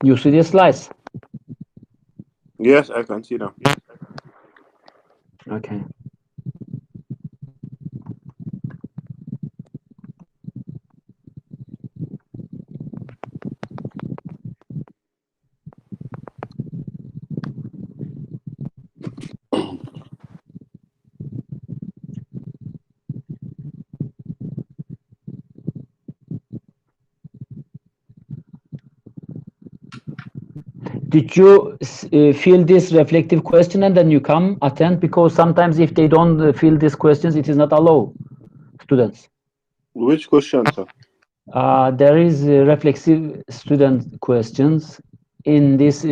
You see the slides? Yes, I can see them. Okay. Did you fill this reflective question and then you come attend? Because sometimes if they don't fill these questions, it is not allowed students. Which question, sir? There is reflexive student questions in this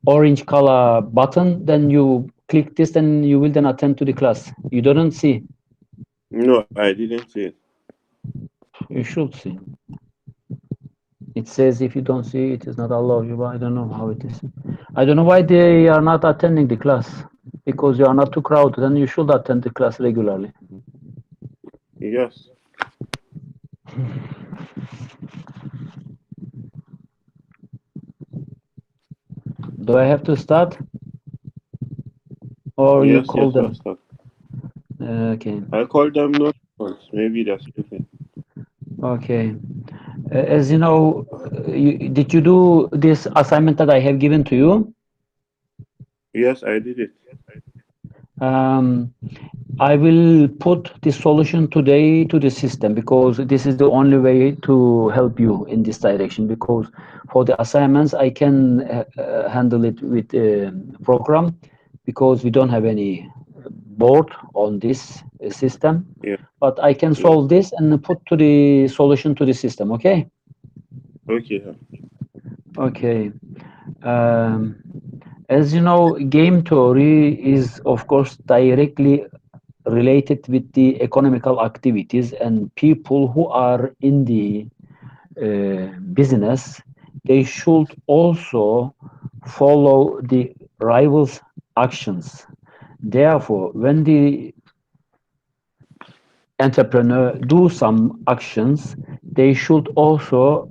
orange color button. Then you click this, and you will then attend to the class. You don't see. No, I didn't see it. You should see. It says if you don't see, it is not allowed you. But I don't know how it is. I don't know why they are not attending the class. Because you are not too crowded, then you should attend the class regularly. Yes. Do I have to start, or you Yes, call yes, them? Master. Okay. I called them no response. Maybe they're sleeping. Okay. As you know, did you do this assignment that I have given to you? Yes, I did it. Um, I will put the solution today to the system because this is the only way to help you in this direction. Because for the assignments, I can handle it with program because we don't have any board on this system. Yeah. But I can Yes. solve this and put to the solution to the system. Okay. Okay, sir. Okay. Um, as you know, game theory is, of course, directly related with the economical activities, and people who are in the business, they should also follow the rivals' actions. Therefore, when the entrepreneur do some actions, they should also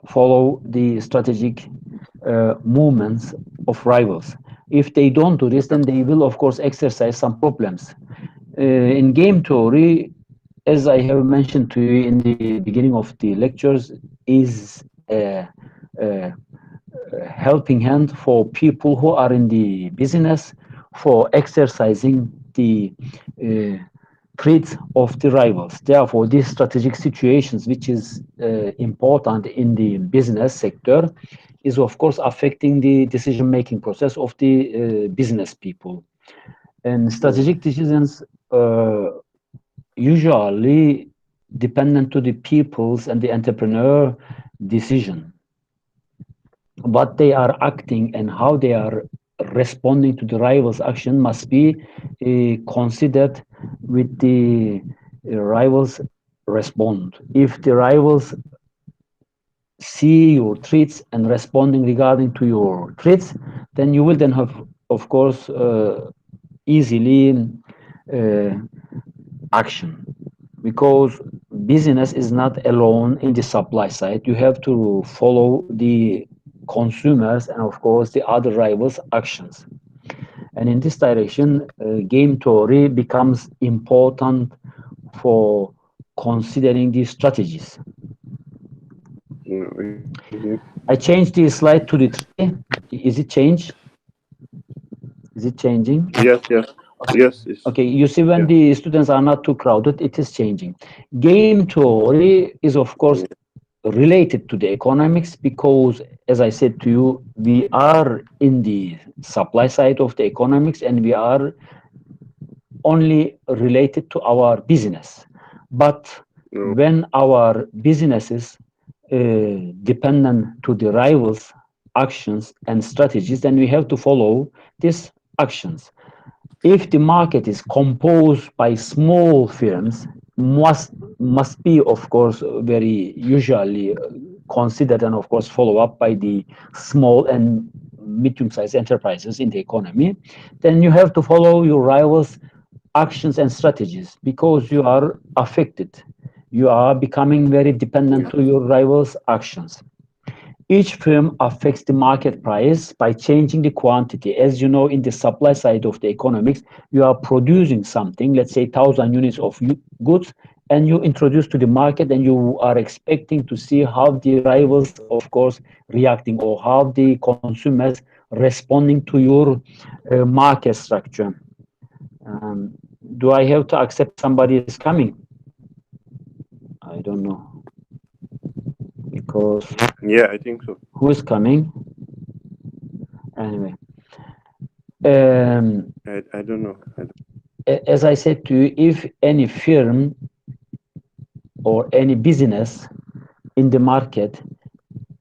follow the strategic movements of rivals. If they don't do this, then they will, of course, exercise some problems. In game theory, as I have mentioned to you in the beginning of the lectures, is a helping hand for people who are in the business for exercising the uh, threats of the rivals. Therefore, these strategic situations, which is important in the business sector, is of course affecting the decision-making process of the business people. And strategic decisions usually dependent to the people's and the entrepreneur decision. What they are acting and how they are responding to the rivals' action must be considered with the rivals respond. If the rivals see your threats and responding regarding to your threats, then you will then have, of course, easily uh, action, because business is not alone in the supply side. You have to follow the consumers and of course the other rivals actions, and in this direction game theory becomes important for considering these strategies. Mhm. I changed the slide to the tree. Is it changed? Is it changing? Yes, yes. Yes, it's Okay, you see, when yeah. the students are not too crowded, it is changing. Game theory is, of course, related to the economics because, as I said to you, we are in the supply side of the economics and we are only related to our business. But No. when our businesses dependent to the rivals' actions and strategies, then we have to follow these actions. If the market is composed by small firms, must be, of course, very usually considered and of course follow up by the small and medium-sized enterprises in the economy, then you have to follow your rivals actions and strategies because you are affected. You are becoming very dependent Yeah. to your rivals actions. Each firm affects the market price by changing the quantity. As you know, in the supply side of the economics, you are producing something, let's say 1,000 units of goods, and you introduce to the market, and you are expecting to see how the rivals, of course, reacting, or how the consumers responding to your market structure. Um, do I have to accept somebody is coming? I don't know, because Yeah, I think so. who is coming? Anyway. Um, I don't know. as I said to you, if any firm or any business in the market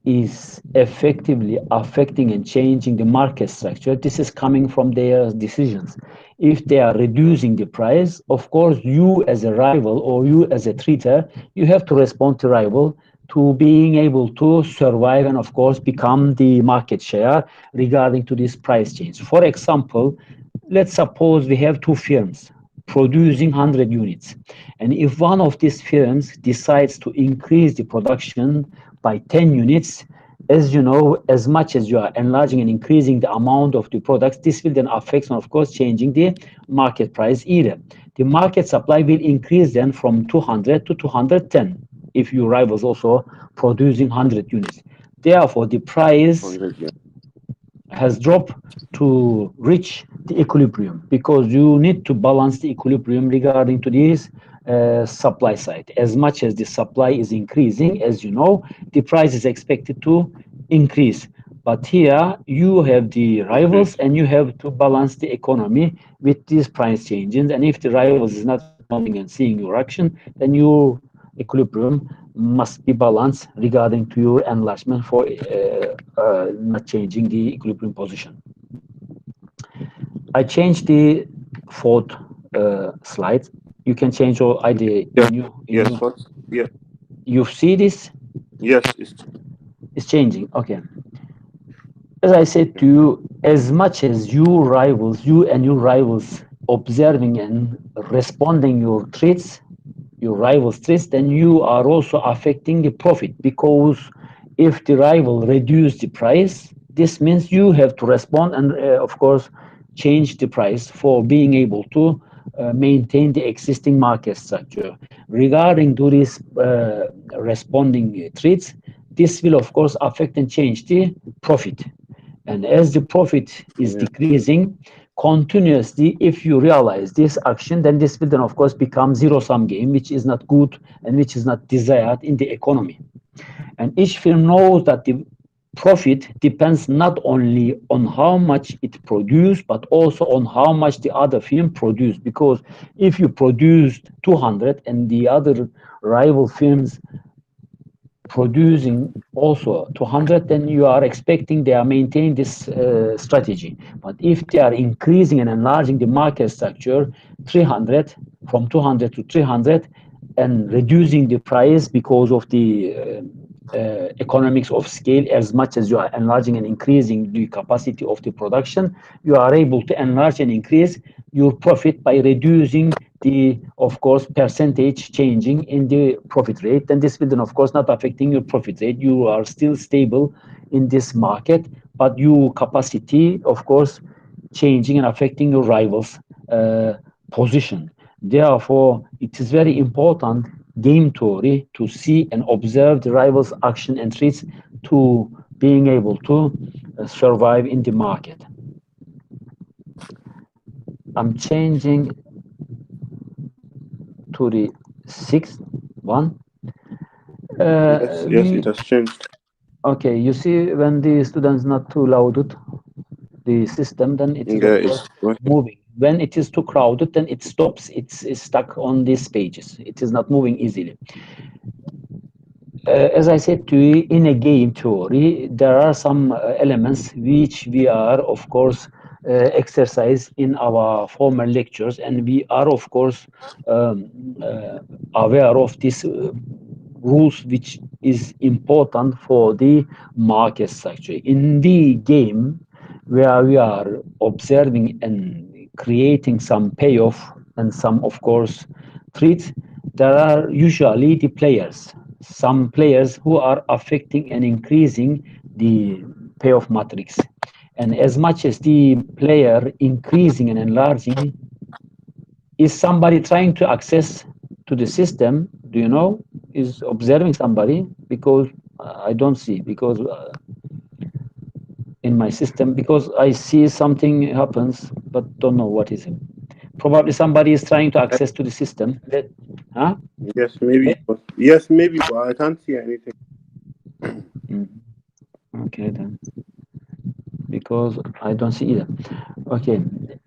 is effectively affecting and changing the market structure, this is coming from their decisions. If they are reducing the price, of course, you as a rival or you as a treater, you have to respond to rival to being able to survive and of course become the market share regarding to this price change. For example, let's suppose we have two firms producing 100 units. And if one of these firms decides to increase the production by 10 units, as you know, as much as you are enlarging and increasing the amount of the products, this will then affect, and of course, changing the market price either. The market supply will increase then from 200 to 210 if your rivals also producing 100 units. Therefore, the price 100, yeah. has dropped to reach the equilibrium, because you need to balance the equilibrium regarding to this supply side. As much as the supply is increasing, as you know, the price is expected to increase. But here you have the rivals Increase. and you have to balance the economy with these price changes. And if the rivals is not responding and seeing your action, then your equilibrium must be balanced regarding to your enlargement for not changing the equilibrium position. I changed the fourth slide. You can change all idea Yeah. in Yes. you. What? Yeah. You see this Yes. is changing. Okay. As I said Yeah. to you, as much as you and your rivals observing and responding your threats, your rival's threats, then you are also affecting the profit, because if the rival reduce the price, this means you have to respond and of course change the price for being able to maintain the existing market structure. Regarding to this responding threats, this will of course affect and change the profit. And as the profit is Yeah. decreasing continuously, if you realize this action, then this will then of course become zero-sum game, which is not good and which is not desired in the economy. And each firm knows that the profit depends not only on how much it produced, but also on how much the other firm produced. Because if you produced 200 and the other rival firms producing also 200, then you are expecting they are maintaining this strategy. But if they are increasing and enlarging the market structure 300, from 200 to 300, and reducing the price because of the economics of scale, as much as you are enlarging and increasing the capacity of the production, you are able to enlarge and increase your profit by reducing the, of course, percentage changing in the profit rate. And this will then, of course, not affecting your profit rate. You are still stable in this market, but your capacity, of course, changing and affecting your rivals' position. Therefore, it is very important game theory to see and observe the rivals' action and threats to being able to survive in the market. I'm changing to the sixth one. Yes. Yes. It We has changed. Okay, you see when the students not too loaded the system, then it is Yeah. of It's course working. moving. When it is too crowded, then it stops. It's stuck on these pages. It is not moving easily. As I said to you, in a game theory, there are some elements which we are, of course, exercise in our former lectures, and we are, of course, um, aware of these rules, which is important for the market structure. In the game, where we are observing and creating some payoff and some, of course, threats, there are usually the players. some players who are affecting and increasing the payoff matrix. And as much as the player increasing and enlarging, is somebody trying to access to the system? Do you know? Is observing somebody? Because I don't see, because in my system, because I see something happens, but don't know what is it. Probably somebody is trying to access to the system. Huh? Yes, maybe. Yes, maybe, but I can't see anything. Mm, okay then, because I don't see either. Okay,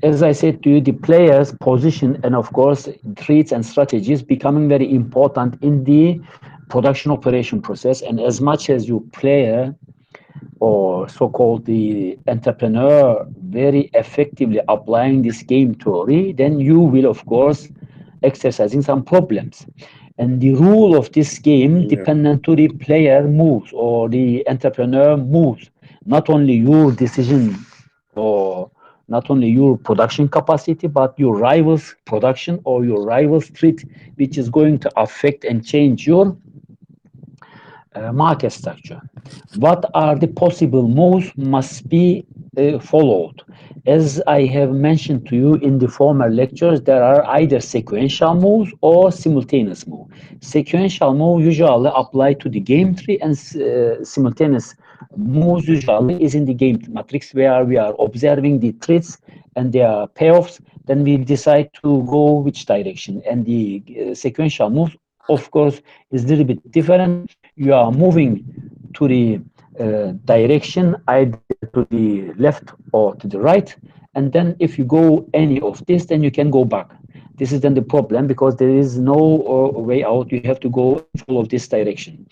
as I said to you, the player's position and of course traits and strategies becoming very important in the production operation process. And as much as you player or so-called the entrepreneur very effectively applying this game theory, then you will of course exercising some problems. And the rule of this game Yeah. dependent to the player moves or the entrepreneur moves, not only your decision or not only your production capacity, but your rival's production or your rival's threat, which is going to affect and change your market structure. What are the possible moves must be followed? As I have mentioned to you in the former lectures, there are either sequential moves or simultaneous moves. Sequential moves usually apply to the game tree, and simultaneous moves usually is in the game matrix where we are observing the threats and their payoffs. Then we decide to go which direction. And the sequential moves, of course, is a little bit different. You are moving to the direction either to the left or to the right, and then if you go any of this, then you can go back. This is then the problem, because there is no way out. You have to go and follow this direction.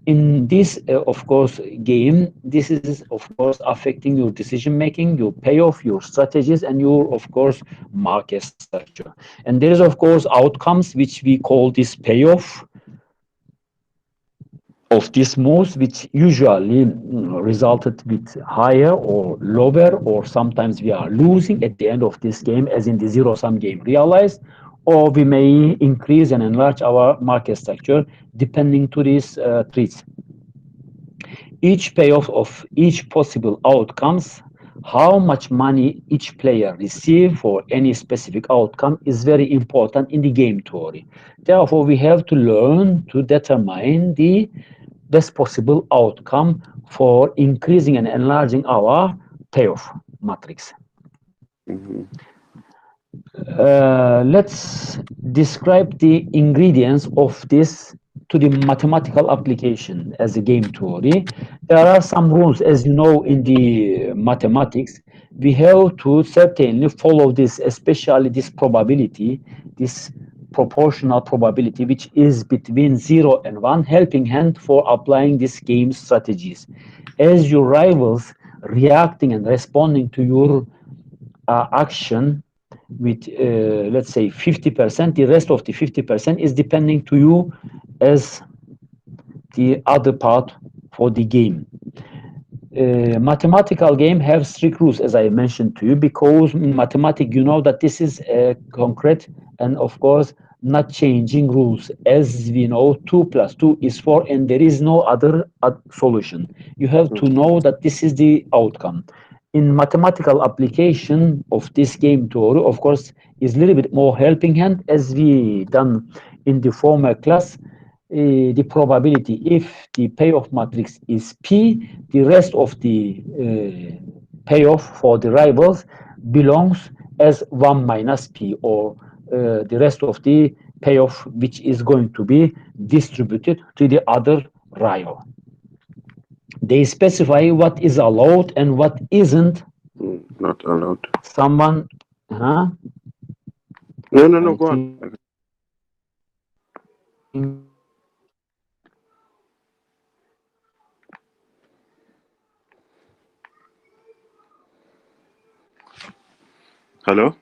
In this of course game, this is of course affecting your decision making, your payoff, your strategies, and your of course market structure. And there is of course outcomes which we call this payoff of these moves, which usually resulted with higher or lower, or sometimes we are losing at the end of this game, as in the zero sum game realized, or we may increase and enlarge our market structure depending to these treats. Each payoff of each possible outcomes, how much money each player receive for any specific outcome, is very important in the game theory. Therefore, we have to learn to determine the best possible outcome for increasing and enlarging our payoff matrix. Mm-hmm. Let's describe the ingredients of this to the mathematical application as a game theory. There are some rules, as you know, in the mathematics. We have to certainly follow this, especially this probability, this proportional probability, which is between 0 and 1, helping hand for applying these game strategies. As your rivals reacting and responding to your action with let's say 50%, the rest of the 50% is depending to you as the other part for the game. Mathematical game have strict rules, as I mentioned to you, because in mathematics you know that this is a concrete and of course not changing rules. As we know, 2 plus 2 is 4, and there is no other solution. You have to know that this is the outcome. In mathematical application of this game theory, of course, is a little bit more helping hand, as we done in the former class. The probability, if the payoff matrix is P, the rest of the payoff for the rivals belongs as 1 minus P, or the rest of the payoff which is going to be distributed to the other rival. They specify what is allowed and what isn't. Not allowed. Someone, huh? No, no, no. I Go on. think Hello.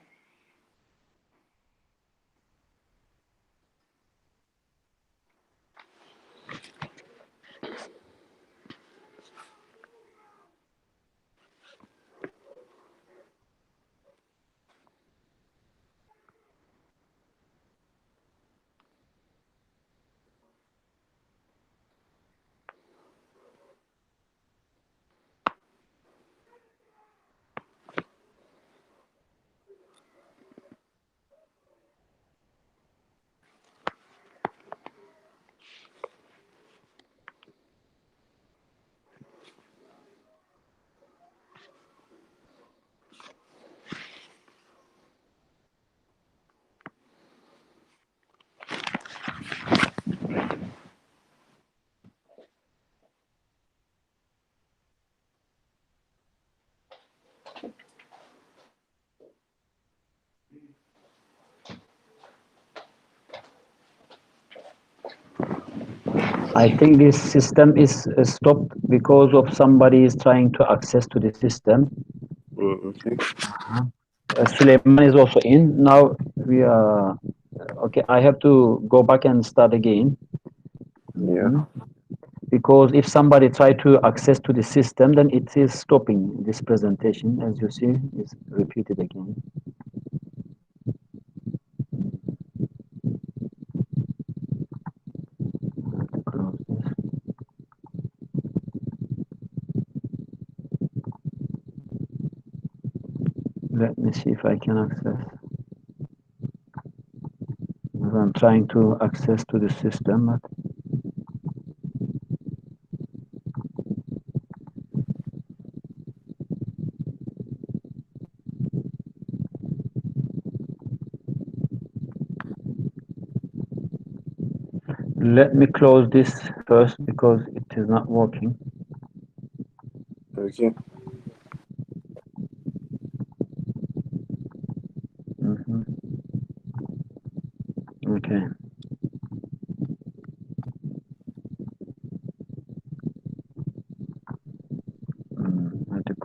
I think this system is stopped because of somebody is trying to access to the system. Okay. Suleiman is also in. Now we are okay. I have to go back and start again. Yeah. Because if somebody try to access to the system, then it is stopping this presentation. As you see, it's repeated again. Close this. Let me see if I can access. I'm trying to access to the system, but let me close this first because it is not working. Okay. Okay. I have to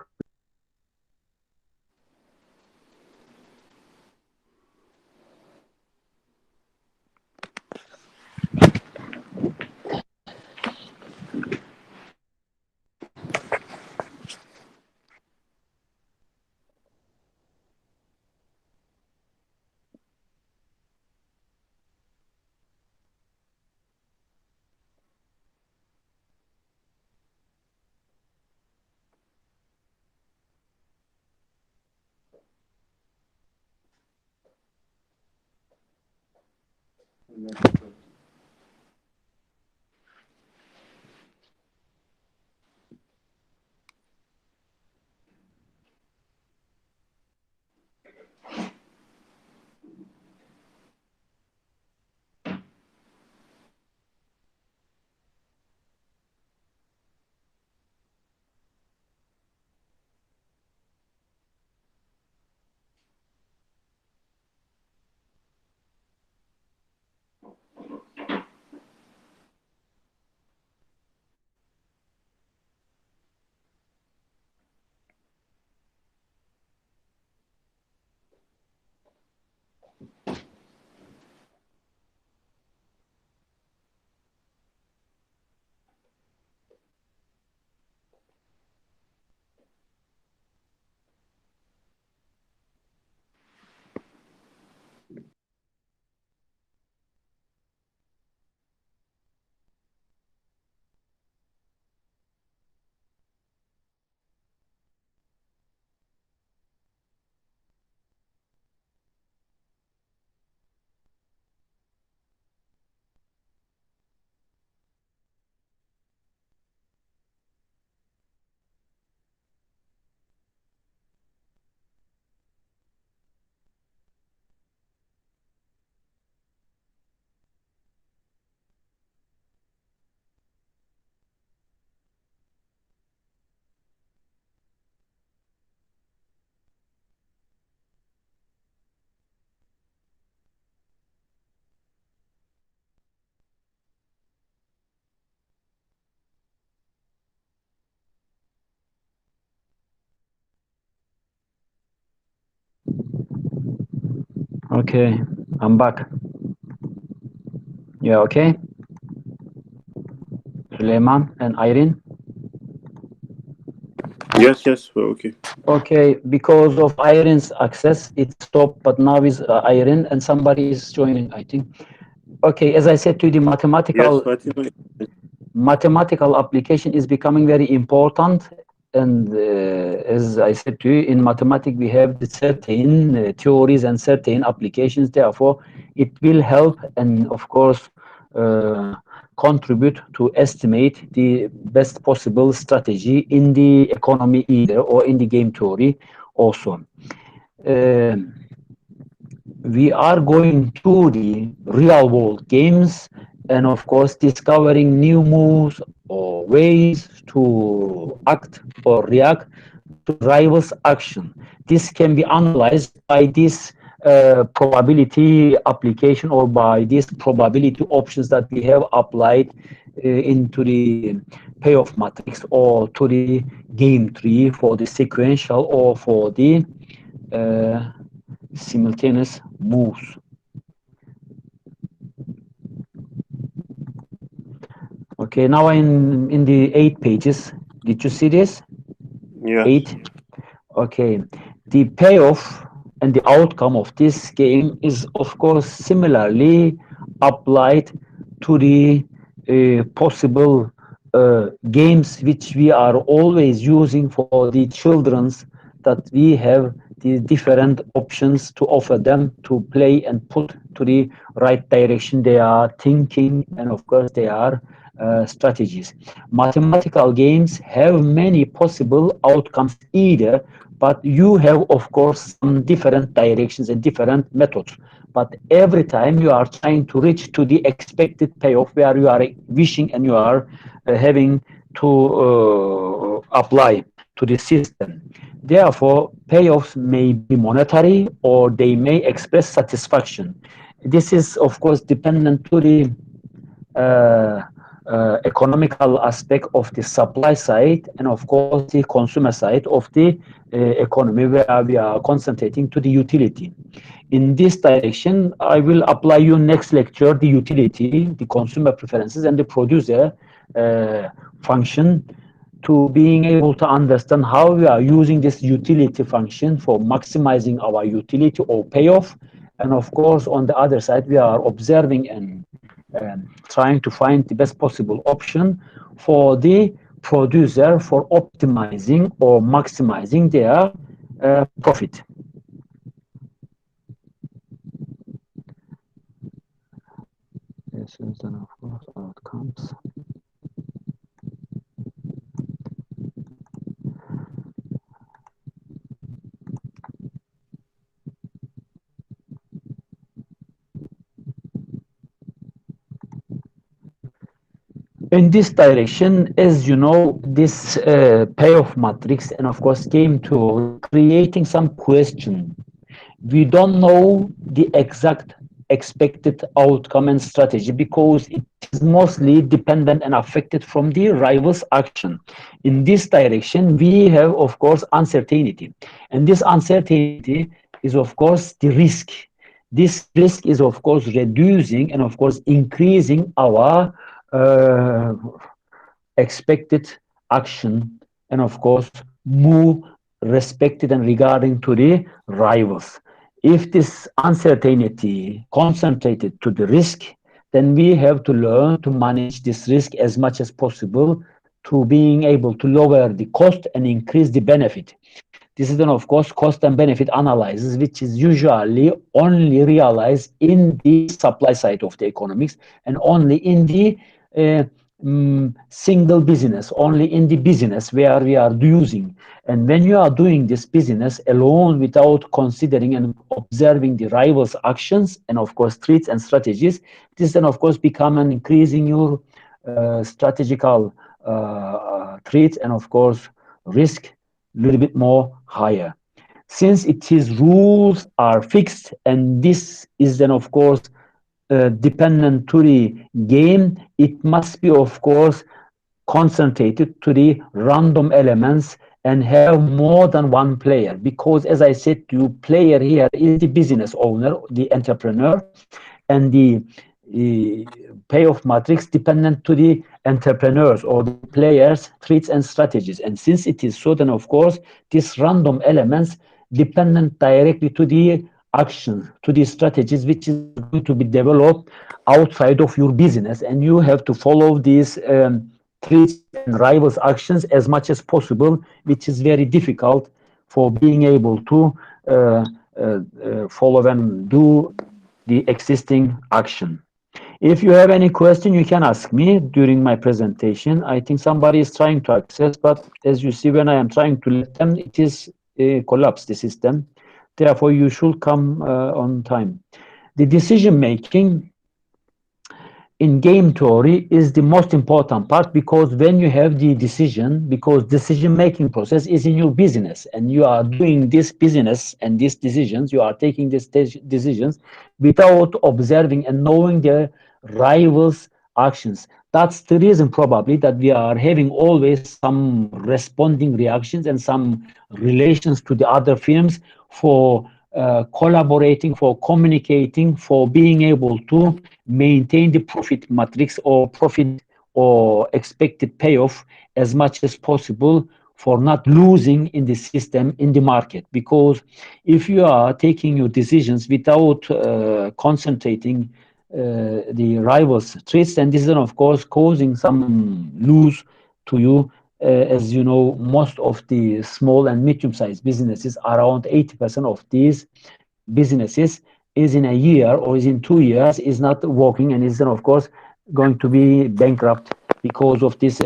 Okay, I'm back. Yeah, okay. Suleiman and Irene. Yes, yes, we're okay. Okay, because of Irene's access, it stopped, but now is Irene and somebody is joining, I think. Okay, as I said to you, the Yes, Fatima. mathematical application is becoming very important. And as I said to you, in mathematics, we have the certain theories and certain applications. Therefore, it will help and, of course, contribute to estimate the best possible strategy in the economy either or in the game theory also. We are going to the real world games and of course discovering new moves or ways to act or react to rivals action. This can be analyzed by this probability application, or by these probability options that we have applied into the payoff matrix, or to the game tree for the sequential or for the simultaneous moves. Okay, now in the 8 pages, did you see this? Yes. 8. Okay, the payoff and the outcome of this game is, of course, similarly applied to the possible games which we are always using for the children's, that we have the different options to offer them to play and put to the right direction. They are thinking, and of course they are strategies. Mathematical games have many possible outcomes either, but you have, of course, some different directions and different methods. But every time you are trying to reach to the expected payoff where you are wishing and you are having to apply to the system. Therefore, payoffs may be monetary or they may express satisfaction. This is, of course, dependent to the economical aspect of the supply side, and of course the consumer side of the economy, where we are concentrating to the utility. In this direction, I will apply you next lecture the utility, the consumer preferences, and the producer function, to being able to understand how we are using this utility function for maximizing our utility or payoff. And of course, on the other side, we are observing and trying to find the best possible option for the producer for optimizing or maximizing their profit. This is then, of course, outcomes. In this direction, as you know, this payoff matrix, and of course game tool, creating some question. We don't know the exact expected outcome and strategy because it is mostly dependent and affected from the rival's action. In this direction, we have, of course, uncertainty. And this uncertainty is, of course, the risk. This risk is, of course, reducing and, of course, increasing our expected action, and of course move respected and regarding to the rivals. If this uncertainty concentrated to the risk, then we have to learn to manage this risk as much as possible, to being able to lower the cost and increase the benefit. This is then, of course, cost and benefit analysis, which is usually only realized in the supply side of the economics, and only in the single business, only in the business where we are using. And when you are doing this business alone without considering and observing the rivals' actions and, of course, threats and strategies, this then, of course, become an increasing your strategical threat and, of course, risk a little bit more higher. Since its rules are fixed, and this is then, of course, dependent to the game, it must be, of course, concentrated to the random elements and have more than one player, because, as I said to you, player here is the business owner, the entrepreneur, and the payoff matrix dependent to the entrepreneurs or the players' threats and strategies. And since it is so, then of course these random elements dependent directly to the action, to the strategies which is going to be developed outside of your business, and you have to follow these threats and rivals actions as much as possible, which is very difficult for being able to follow and do the existing action. If you have any question, you can ask me during my presentation. I think somebody is trying to access, but as you see, when I am trying to let them, it is collapsed, the system. Therefore, you should come on time. The decision making in game theory is the most important part, because when you have the decision, because decision making process is in your business and you are doing this business and these decisions, you are taking these decisions without observing and knowing the rivals actions. That's the reason probably that we are having always some responding reactions and some relations to the other films for collaborating, for communicating, for being able to maintain the profit matrix or profit or expected payoff as much as possible, for not losing in the system, in the market. Because if you are taking your decisions without concentrating the rivals threats, and this is of course causing some lose to you. As you know, most of the small and medium-sized businesses, around 80% of these businesses, is in a year or is in 2 years is not working, and is then of course going to be bankrupt because of these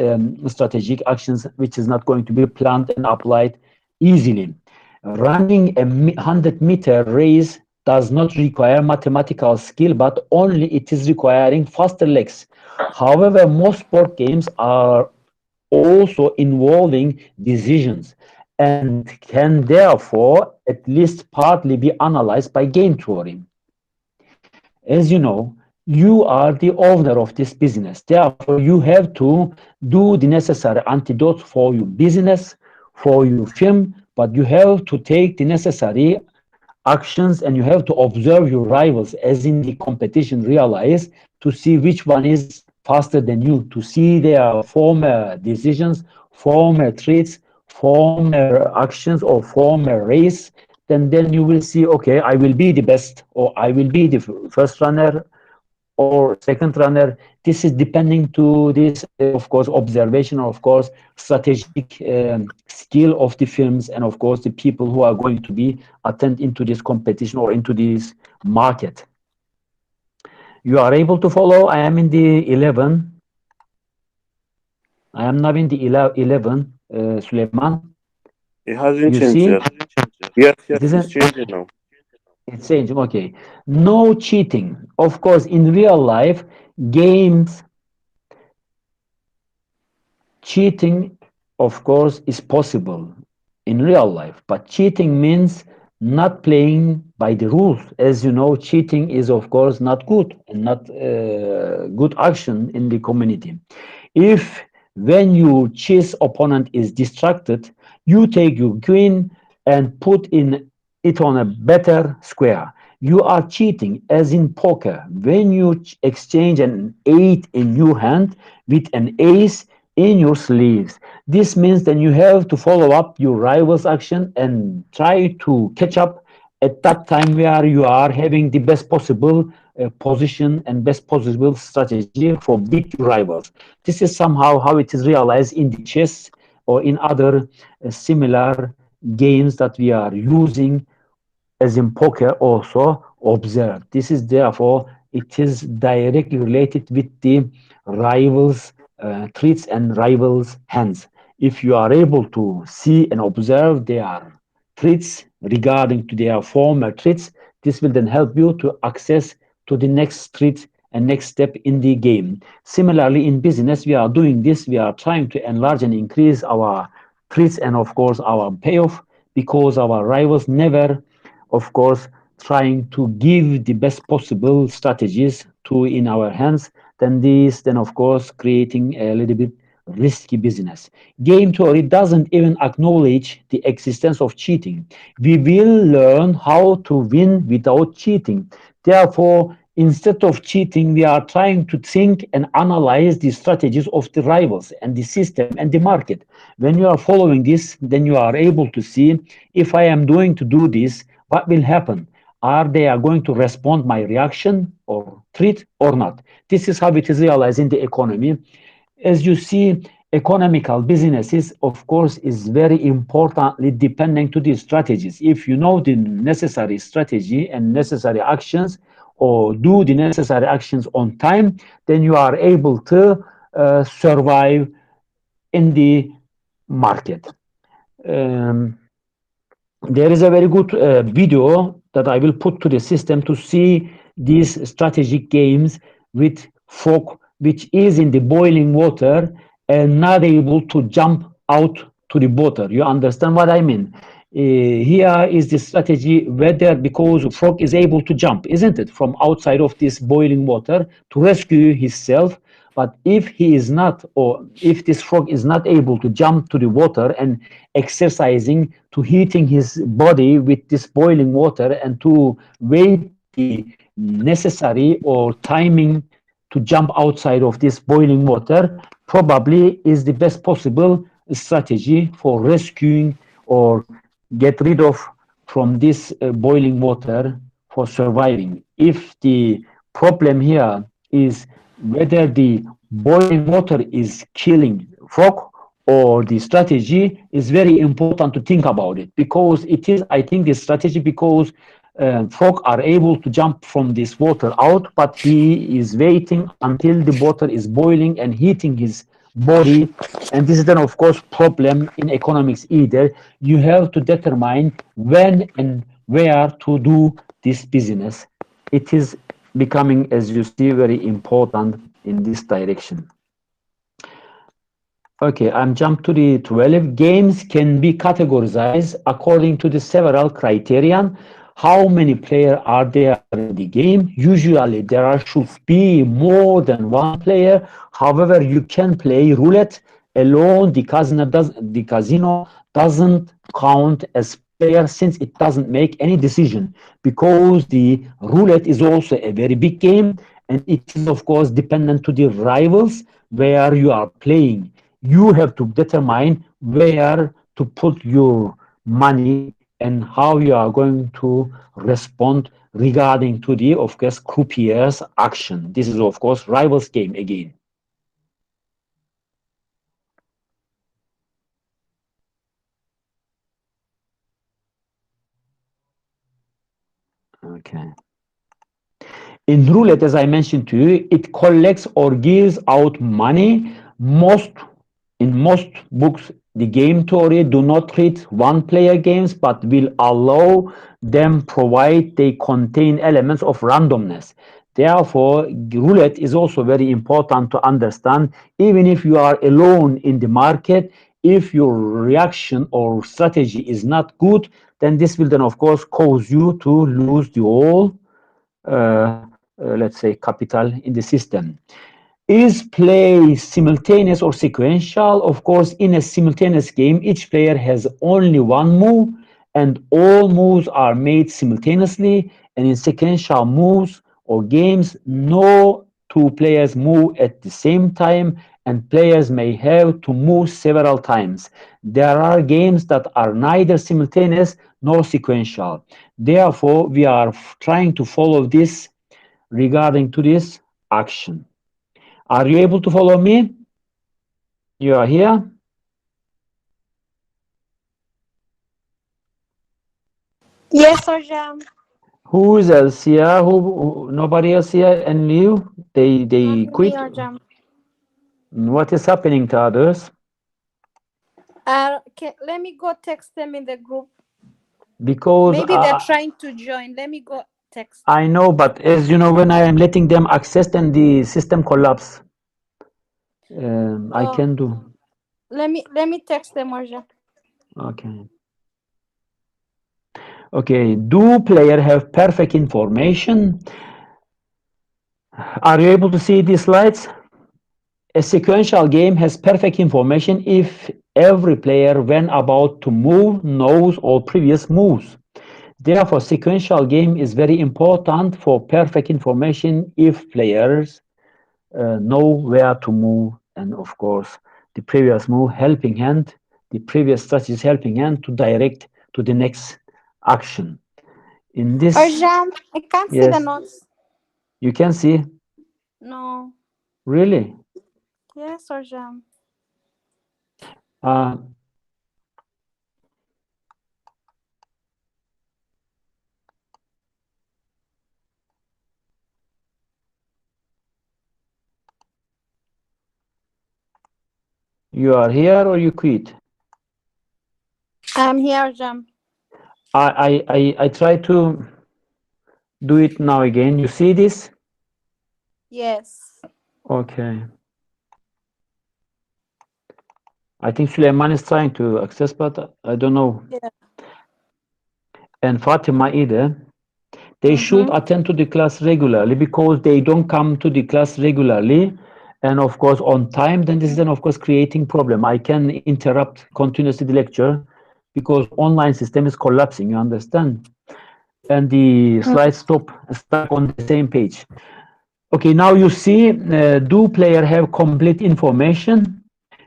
strategic actions, which is not going to be planned and applied easily. Running a 100-meter race does not require mathematical skill, but only it is requiring faster legs. However, most sport games are also involving decisions and can therefore at least partly be analyzed by game theory. As you know, you are the owner of this business. Therefore, you have to do the necessary antidotes for your business, for your film, but you have to take the necessary actions and you have to observe your rivals as in the competition, realize to see which one is faster than you, to see their former decisions, former traits, former actions, or former race. Then you will see, okay, I will be the best, or I will be the first runner or second runner. This is depending to this, of course, observation, of course, strategic skill of the films, and of course the people who are going to be attend into this competition or into this market. You are able to follow. I am in the 11. I am now in the 11, Suleiman. It hasn't You changed see, yet. Yes, it yes, it's isn't. changing now. It's changing. Okay. No cheating. Of course, in real life, games cheating, of course, is possible in real life, but cheating means not playing by the rules. As you know, cheating is, of course, not good and not good action in the community. If when your chess opponent is distracted, you take your queen and put in it on a better square, you are cheating. As in poker, when you exchange an 8 in your hand with an ace in your sleeves, this means that you have to follow up your rival's action and try to catch up at that time where you are having the best possible position and best possible strategy for beat your rivals. This is somehow how it is realized in the chess or in other similar games that we are using, as in poker also observed. This is therefore, it is directly related with the rivals threats and rivals hands. If you are able to see and observe their threats regarding to their former threats, this will then help you to access to the next threat and next step in the game. Similarly, in business, we are doing this. We are trying to enlarge and increase our threats and of course our payoff, because our rivals never, of course, trying to give the best possible strategies to in our hands, then of course creating a little bit risky business. Game theory doesn't even acknowledge the existence of cheating. We will learn how to win without cheating. Therefore, instead of cheating, we are trying to think and analyze the strategies of the rivals and the system and the market. When you are following this, then you are able to see, if I am doing to do this, what will happen? Are they are going to respond my reaction or threat or not? This is how it is realized in the economy. As you see, economical businesses, of course, is very importantly depending to these strategies. If you know the necessary strategy and necessary actions, or do the necessary actions on time, then you are able to survive in the market. Um, there is a very good video that I will put to the system to see these strategic games with frog which is in the boiling water and not able to jump out to the water. You understand what I mean? Here is the strategy whether because frog is able to jump, isn't it, from outside of this boiling water to rescue himself. But if he is not, or if this frog is not able to jump to the water and exercising to heating his body with this boiling water and to wait the necessary or timing to jump outside of this boiling water, probably is the best possible strategy for rescuing or get rid of from this boiling water for surviving. If the problem here is whether the boiling water is killing frog or the strategy, is very important to think about it, because it is, I think, the strategy, because frog are able to jump from this water out, but he is waiting until the water is boiling and heating his body. And this is then, of course, problem in economics either. You have to determine when and where to do this business. It is becoming, as you see, very important in this direction. Okay, I'm jump to the 12. Games can be categorized according to the several criterion. How many players are there in the game? Usually there should be more than one player. However, you can play roulette alone. The casino doesn't count as player since it doesn't make any decision, because the roulette is also a very big game and it is of course dependent to the rivals where you are playing. You have to determine where to put your money and how you are going to respond regarding to the, of course, croupier's action. This is, of course, rivals game again. Okay. In roulette, as I mentioned to you, it collects or gives out money. In most books, the game theory do not treat one-player games, but will allow them provide they contain elements of randomness. Therefore, roulette is also very important to understand. Even if you are alone in the market, if your reaction or strategy is not good, then this will then, of course, cause you to lose the whole let's say, capital in the system. Is play simultaneous or sequential? Of course, in a simultaneous game, each player has only one move and all moves are made simultaneously. And in sequential moves or games, no two players move at the same time and players may have to move several times. There are games that are neither simultaneous nor sequential. Therefore, we are trying to follow this regarding to this action. Are you able to follow me? You are here? Yes, hocam. Who is else here? Nobody else here? And you? They quit? Me hocam. What is happening to others? Let me go text them in the group. Because maybe they're trying to join. Let me go text. I know, but as you know, when I am letting them access, then the system collapse. I can do. Let me text them, hocam. Okay. Okay. Do player have perfect information? Are you able to see these slides? A sequential game has perfect information if every player when about to move knows all previous moves. Therefore, sequential game is very important for perfect information if players know where to move, and of course the previous move helping hand, the previous strategy is helping hand to direct to the next action. In this, hocam, I can't see the notes. You can see? No. Really? Yes, hocam. You are here or you quit? I'm here, hocam. I try to do it now again. You see this? Yes. Okay. I think Suleiman is trying to access, but I don't know. Yeah. And Fatima either. They should attend to the class regularly because they don't come to the class regularly and of course on time, then this is then of course creating problem. I can interrupt continuously the lecture because online system is collapsing, you understand? And the slides stop stuck on the same page. Okay, now you see, do player have complete information?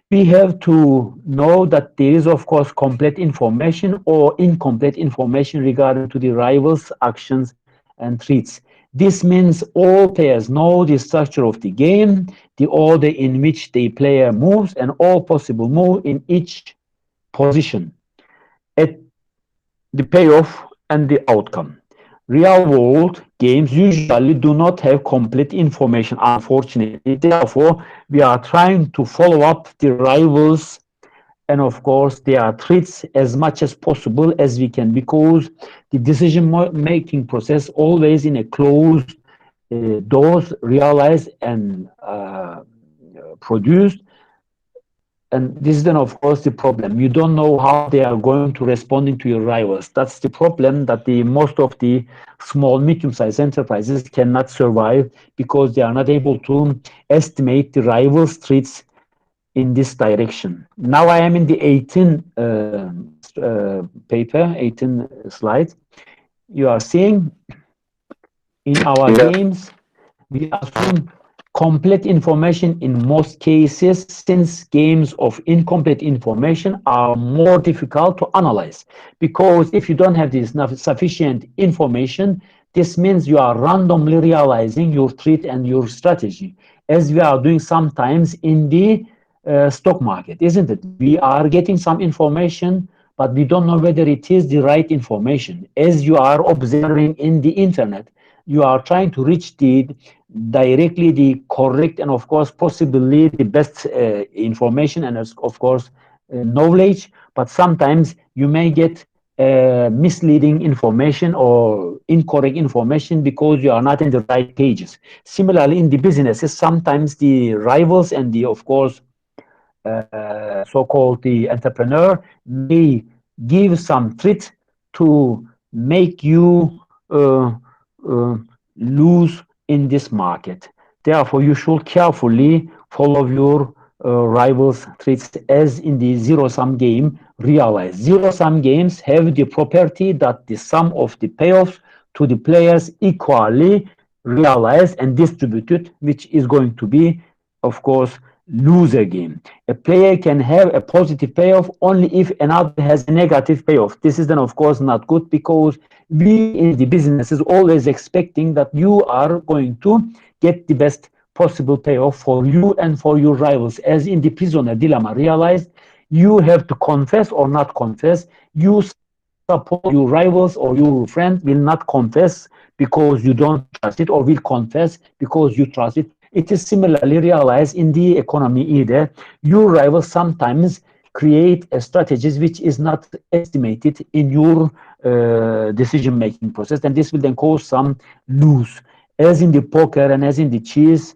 We have to know that there is of course complete information or incomplete information regarding to the rivals actions and threats. This means all players know the structure of the game, the order in which the player moves and all possible move in each position at the payoff and the outcome. Real world games usually do not have complete information, unfortunately. Therefore, we are trying to follow up the rivals and of course there are threats as much as possible as we can because the decision making process always in a closed doors realized and produced, and this is then of course the problem. You don't know how they are going to responding to your rivals. That's the problem that the most of the small medium-sized enterprises cannot survive because they are not able to estimate the rivals threats in this direction. Now I am in the 18 paper, 18 slides. You are seeing in our games, we assume complete information in most cases since games of incomplete information are more difficult to analyze. Because if you don't have this sufficient information, this means you are randomly realizing your threat and your strategy, as we are doing sometimes in the stock market, isn't it? We are getting some information, but we don't know whether it is the right information. As you are observing in the internet, you are trying to reach the directly the correct and of course possibly the best information and of course knowledge, but sometimes you may get misleading information or incorrect information because you are not in the right pages. Similarly, in the businesses, sometimes the rivals and the of course so-called the entrepreneur may give some threat to make you uh, lose in this market. Therefore, you should carefully follow your rivals' threats as in the zero-sum game. Realize zero-sum games have the property that the sum of the payoffs to the players equally realized and distributed, which is going to be, of course, loser game. A player can have a positive payoff only if another has a negative payoff. This is then of course not good because we in the business is always expecting that you are going to get the best possible payoff for you and for your rivals. As in the prisoner dilemma realized, you have to confess or not confess. You suppose your rivals or your friend will not confess because you don't trust it, or will confess because you trust it. It is similarly realized in the economy either. Your rivals sometimes create a strategies which is not estimated in your decision making process, and this will then cause some lose. As in the poker and as in the chess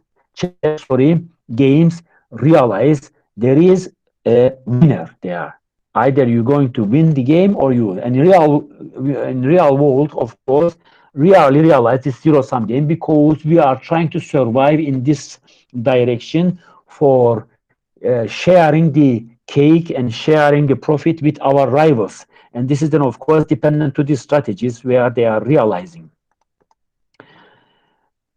games, realize there is a winner there. Either you're going to win the game or you. And in real world, of course, really realize this zero-sum game because we are trying to survive in this direction for sharing the cake and sharing the profit with our rivals. And this is then, of course, dependent to the strategies where they are realizing.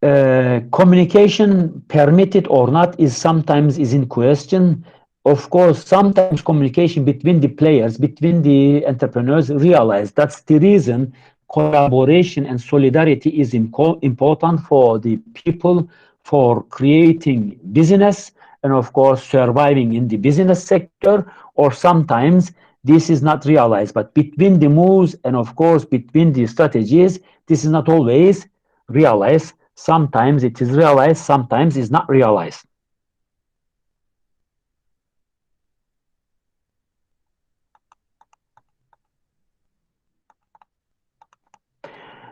Communication permitted or not is sometimes is in question. Of course, sometimes communication between the players, between the entrepreneurs realize that's the reason collaboration and solidarity is important for the people for creating business and of course surviving in the business sector, or sometimes this is not realized, but between the moves and of course between the strategies, this is not always realized. Sometimes it is realized, sometimes it's not realized.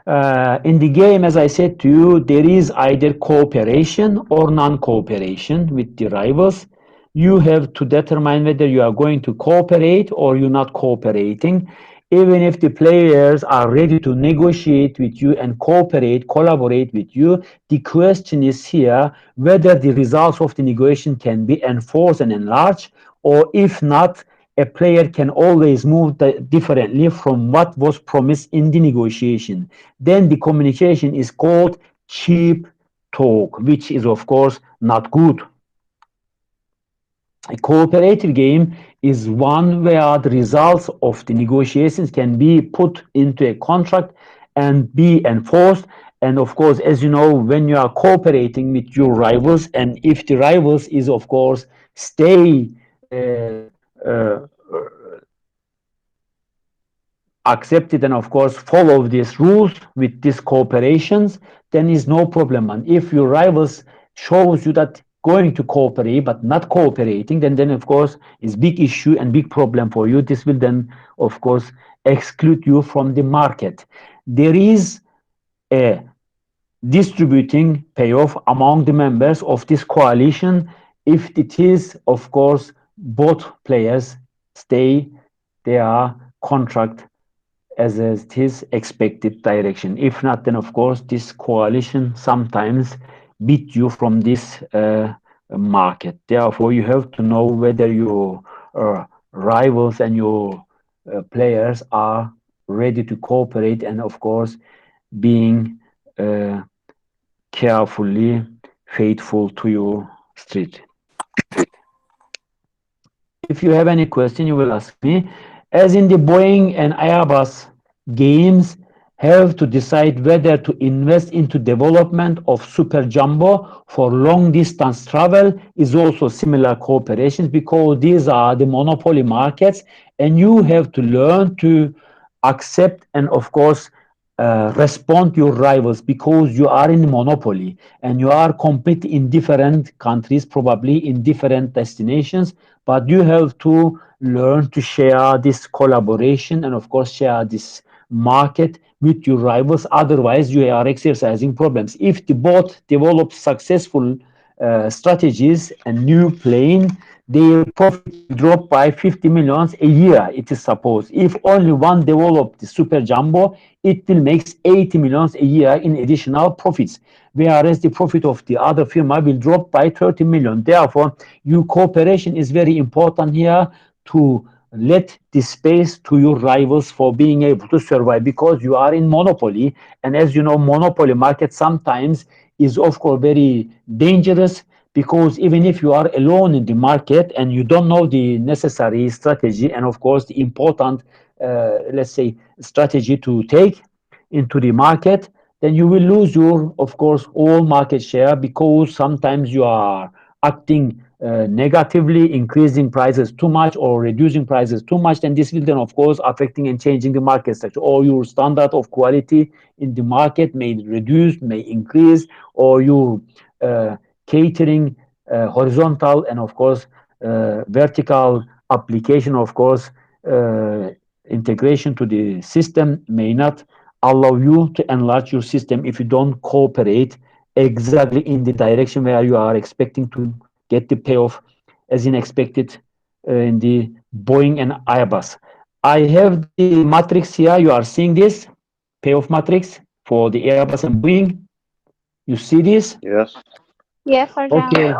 In the game, as I said to you, there is either cooperation or non-cooperation with the rivals. You have to determine whether you are going to cooperate or you're not cooperating. Even if the players are ready to negotiate with you and cooperate, collaborate with you, the question is here whether the results of the negotiation can be enforced and enlarged, or if not, a player can always move differently from what was promised in the negotiation. Then the communication is called cheap talk, which is of course not good. A cooperative game is one where the results of the negotiations can be put into a contract and be enforced. And of course, as you know, when you are cooperating with your rivals, and if the rivals is of course stay uh, accepted and of course follow these rules with these cooperations, then is no problem. And if your rivals shows you that going to cooperate but not cooperating, then of course is big issue and big problem for you. This will then of course exclude you from the market. There is a distributing payoff among the members of this coalition if it is of course both players stay their contract as his expected direction. If not, then of course this coalition sometimes beat you from this market. Therefore, you have to know whether your rivals and your players are ready to cooperate, and of course being carefully faithful to your street. If you have any question, you will ask me. As in the Boeing and Airbus games, have to decide whether to invest into development of super jumbo for long distance travel is also similar cooperations, because these are the monopoly markets and you have to learn to accept and of course respond to your rivals, because you are in monopoly and you are competing in different countries, probably in different destinations, but you have to learn to share this collaboration and of course share this market with your rivals. Otherwise you are exercising problems. If the bot develops successful strategies and new plane, their profit will drop by 50 millions a year, it is supposed. If only one developed the super jumbo, it will make 80 millions a year in additional profits, whereas the profit of the other firma will drop by 30 million. Therefore, your cooperation is very important here to let the space to your rivals for being able to survive, because you are in monopoly. And as you know, monopoly market sometimes is of course very dangerous, because even if you are alone in the market and you don't know the necessary strategy and of course the important let's say strategy to take into the market, then you will lose your of course all market share, because sometimes you are acting negatively, increasing prices too much or reducing prices too much, and this will then of course affecting and changing the market structure, or your standard of quality in the market may reduce, may increase, or your catering horizontal and of course vertical application, of course integration to the system may not allow you to enlarge your system if you don't cooperate exactly in the direction where you are expecting to get the payoff as in expected in the Boeing and Airbus. I have the matrix here. You are seeing this payoff matrix for the Airbus and Boeing. You see this? Yes. Yes, Arjun. Okay.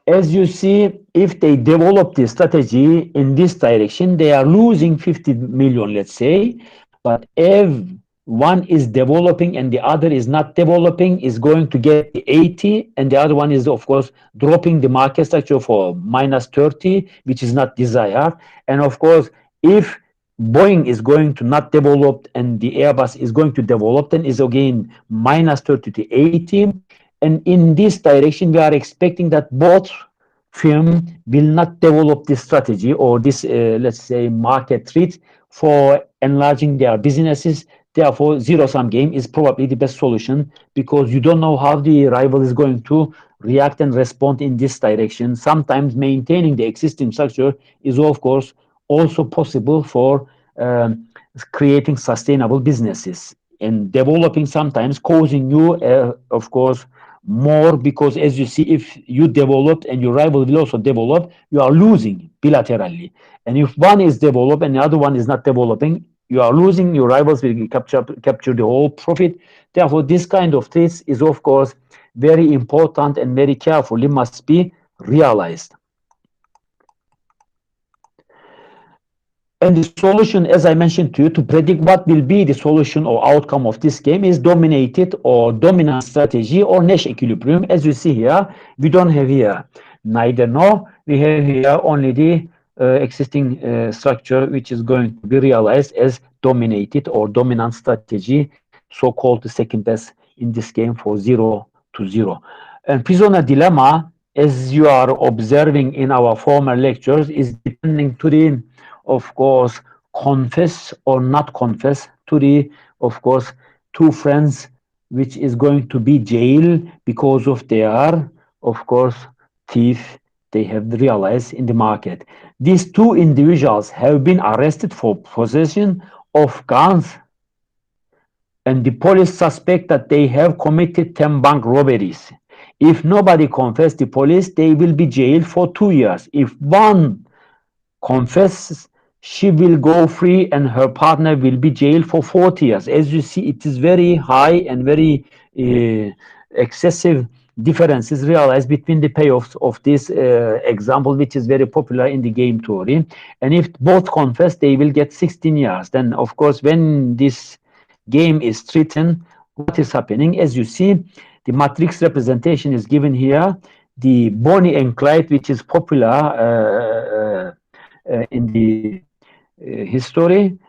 As you see, if they develop the strategy in this direction, they are losing 50 million, let's say. But if one is developing and the other is not developing, is going to get the 80, and the other one is, of course, dropping the market structure for minus 30, which is not desired. And of course, if Boeing is going to not develop and the Airbus is going to develop, then is again minus 30 to 80. And in this direction, we are expecting that both firm will not develop this strategy or this, let's say, market treat for enlarging their businesses. Therefore, zero-sum game is probably the best solution, because you don't know how the rival is going to react and respond in this direction. Sometimes maintaining the existing structure is, of course, also possible for creating sustainable businesses. and developing sometimes causing you, of course, more, because as you see, if you develop and your rival will also develop, you are losing bilaterally. And if one is developed and the other one is not developing, you are losing, your rivals will capture the whole profit. Therefore, this kind of things is, of course, very important and very carefully must be realized. And the solution, as I mentioned to you, to predict what will be the solution or outcome of this game is dominated or dominant strategy or Nash equilibrium. As you see here, we don't have here neither nor. We have here only the existing structure, which is going to be realized as dominated or dominant strategy, so-called the second best in this game for 0-0. And prisoner dilemma, as you are observing in our former lectures, is depending to the, of course, confess or not confess to the, of course, two friends, which is going to be jail because of their, of course, thief they have realized in the market. These two individuals have been arrested for possession of guns, and the police suspect that they have committed 10 bank robberies. If nobody confesses the police, they will be jailed for 2 years. If one confesses, she will go free and her partner will be jailed for 40 years. As you see, it is very high and very excessive differences realized between the payoffs of this example, which is very popular in the game theory. And if both confess, they will get 16 years. Then, of course, when this game is threatened, what is happening? As you see, the matrix representation is given here. The Bonnie and Clyde, which is popular in the history.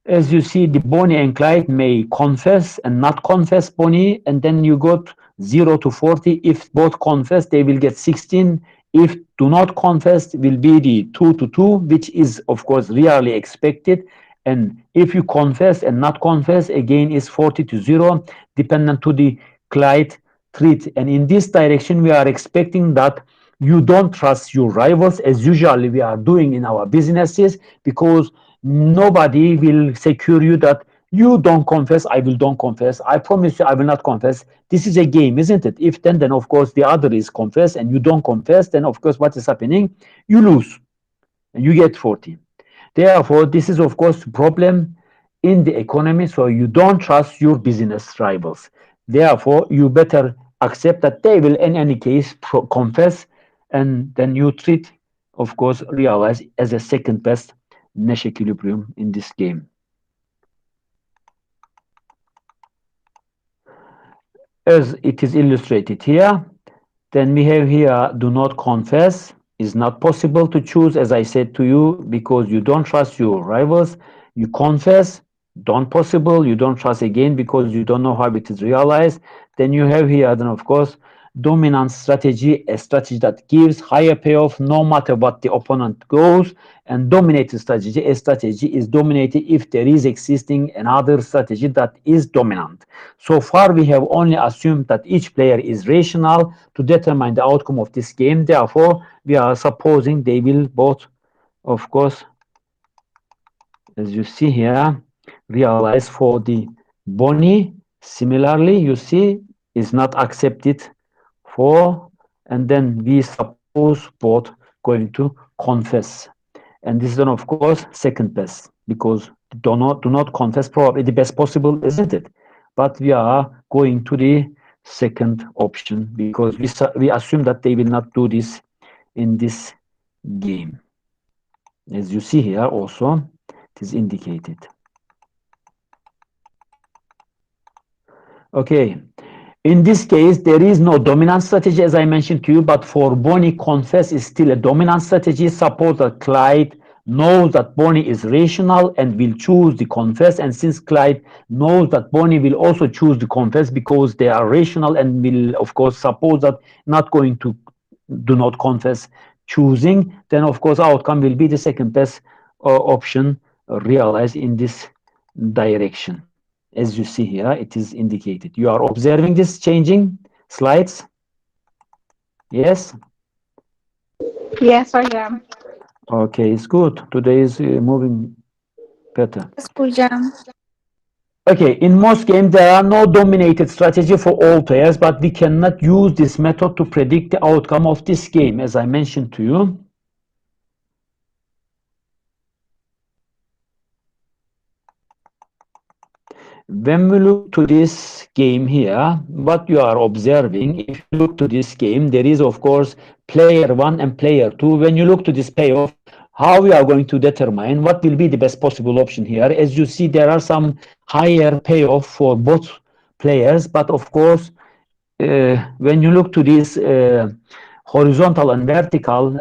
As you see, the Bonnie and Clyde may confess and not confess Bonnie, and then you got 0-40. If both confess, they will get 16. If do not confess, will be the 2-2, which is, of course, rarely expected. And if you confess and not confess, again is 40-0, dependent to the Clyde treat. And in this direction, we are expecting that you don't trust your rivals, as usually we are doing in our businesses, because nobody will secure you that you don't confess, I will don't confess. I promise you I will not confess. This is a game, isn't it? If then of course the other is confess and you don't confess, then of course what is happening? You lose and you get 40. Therefore, this is of course a problem in the economy, so you don't trust your business rivals. Therefore, you better accept that they will in any case confess, and then you treat, of course, realize as a second best Nash equilibrium in this game. As it is illustrated here, then we have here do not confess is not possible to choose, as I said to you, because you don't trust your rivals. You confess, don't possible, you don't trust again because you don't know how it is realized. Then you have here, then of course, dominant strategy, a strategy that gives higher payoff no matter what the opponent goes, and dominated strategy, a strategy is dominated if there is existing another strategy that is dominant. So far, we have only assumed that each player is rational to determine the outcome of this game. Therefore, we are supposing they will both, of course, as you see here, realize for the Bonnie. Similarly, you see, is not accepted for, and then we suppose both going to confess. And this is then, of course, second best, because do not confess probably the best possible, isn't it? But we are going to the second option because we assume that they will not do this in this game. As you see here also, it is indicated. Okay. In this case, there is no dominant strategy, as I mentioned to you, but for Bonnie, confess is still a dominant strategy. Suppose that Clyde knows that Bonnie is rational and will choose the confess, and since Clyde knows that Bonnie will also choose the confess because they are rational and will, of course, suppose that not going to do not confess choosing, then of course outcome will be the second best option realized in this direction. As you see here, it is indicated. You are observing this changing slides? Yes? Yes, hocam. Okay, it's good. Today is moving better. Yes, hocam. Okay, in most games there are no dominated strategy for all players, but we cannot use this method to predict the outcome of this game, as I mentioned to you. When we look to this game here, what you are observing, if you look to this game, there is of course player 1 and player 2. When you look to this payoff, how we are going to determine what will be the best possible option here? As you see, there are some higher payoff for both players, but of course, when you look to this horizontal and vertical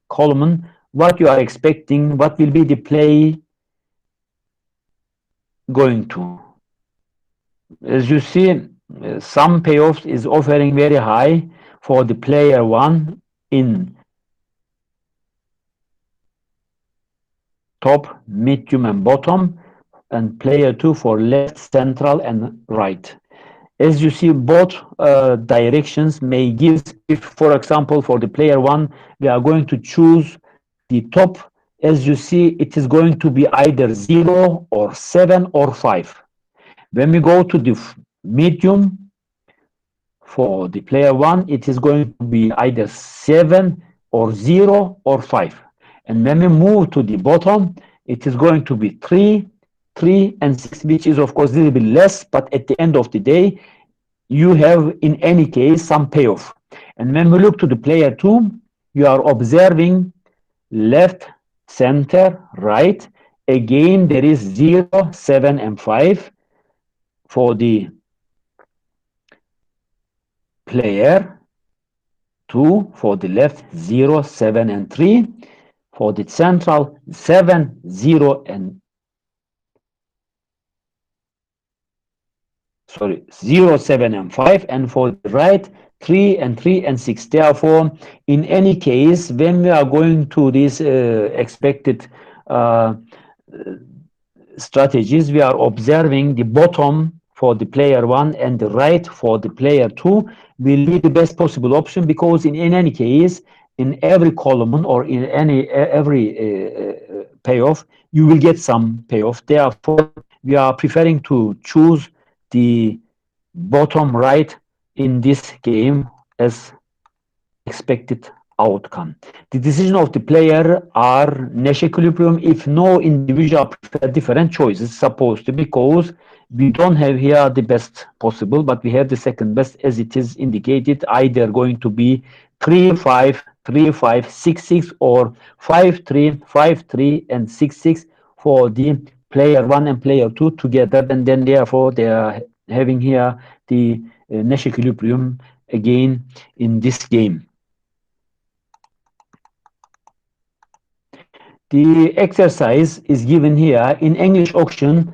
column, what you are expecting, what will be the play going to? As you see, some payoffs is offering very high for the player 1 in top, medium, and bottom, and player 2 for left, central, and right. As you see, both directions may give, if for example, for the player 1, we are going to choose the top. As you see, it is going to be either 0 or 7 or 5. When we go to the medium, for the player 1, it is going to be either 7 or 0 or 5. And when we move to the bottom, it is going to be 3, 3, and 6, which is of course a little bit less, but at the end of the day, you have in any case some payoff. And when we look to the player 2, you are observing left, center, right. Again, there is 0, 7, and 5 for the player 2, for the left 0, 7, and 3, for the central 7, 0, and 0, 7, and 5, and for the right 3 and 3 and 6. Therefore, in any case, when we are going to these expected strategies, we are observing the bottom for the player 1 and the right for the player 2 will be the best possible option, because in any case, in every column or in every payoff, you will get some payoff. Therefore, we are preferring to choose the bottom right in this game as expected outcome. The decision of the player are Nash equilibrium if no individual prefer different choices, supposed to, because we don't have here the best possible, but we have the second best, as it is indicated, either going to be 3, 5, 3, 5, 6, 6, or 5, 3, 5, 3, and 6, 6 for the player 1 and player 2 together, and then therefore they are having here the Nash equilibrium again in this game. The exercise is given here. In English auction,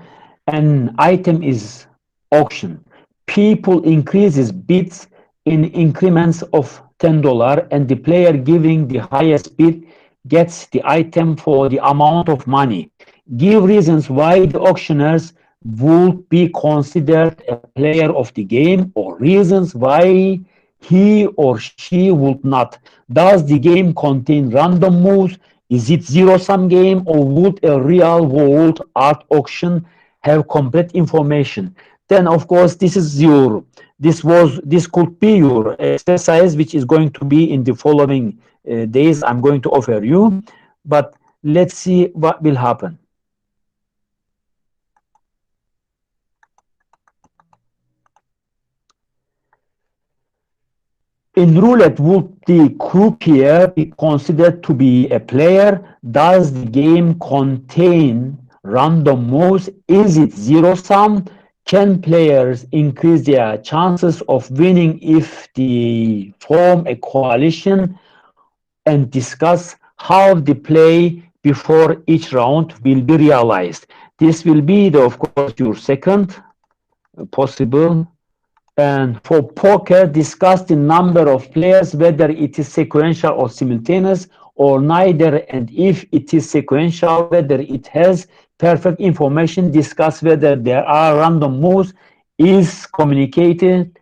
an item is auction. People increases bids in increments of $10, and the player giving the highest bid gets the item for the amount of money. Give reasons why the auctioneers would be considered a player of the game, or reasons why he or she would not. Does the game contain random moves? Is it zero-sum game, or would a real-world art auction have complete information? Then, of course, this could be your exercise, which is going to be in the following days. I'm going to offer you, but let's see what will happen. In roulette, would the croupier be considered to be a player? Does the game contain random moves? Is it zero-sum? Can players increase their chances of winning if they form a coalition? And discuss how the play before each round will be realized. This will be, of course, your second possible. And for poker, discuss the number of players, whether it is sequential or simultaneous, or neither, and if it is sequential, whether it has perfect information. Discuss whether there are random moves, is communicated.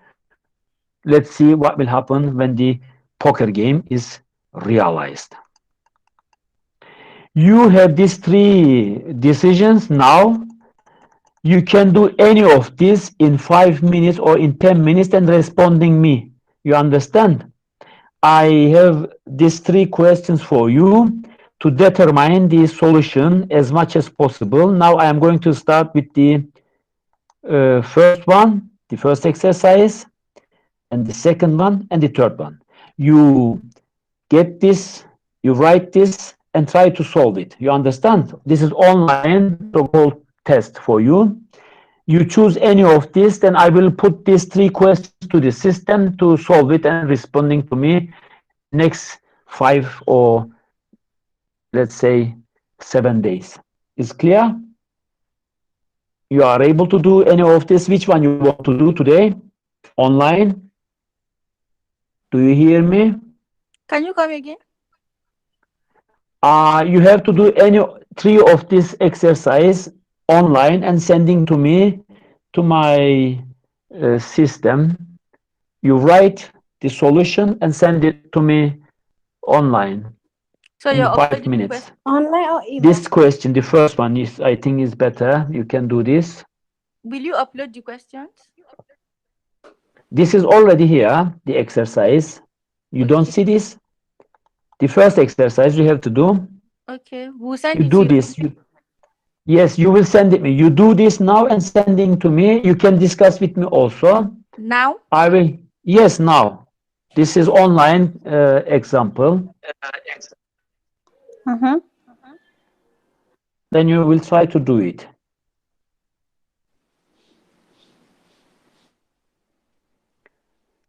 Let's see what will happen when the poker game is realized. You have these three decisions now. You can do any of this in 5 minutes or in 10 minutes and responding me. You understand? I have these 3 questions for you to determine the solution as much as possible. Now I am going to start with the first one, the first exercise, and the second one, and the third one. You get this, you write this, and try to solve it. You understand? This is online so-called test for you. You choose any of this, then I will put these 3 questions to the system to solve it and responding to me next 5 or let's say 7 days. Is clear? You are able to do any of this. Which one you want to do today? Online? Do you hear me? Can you come again? You have to do any 3 of this exercise online and sending to me to my system. You write the solution and send it to me online So in you're 5 uploading minutes. Online or email? This question, the first one is, I think, is better. You can do this. Will you upload the questions? This is already here, the exercise. You don't Okay. see this? The first exercise you have to do, Okay. We'll send you it to do you. this. Yes, you will send it me. You do this now and sending to me. You can discuss with me also. Now? I will. Yes, now. This is online example. Mm-hmm. Then you will try to do it.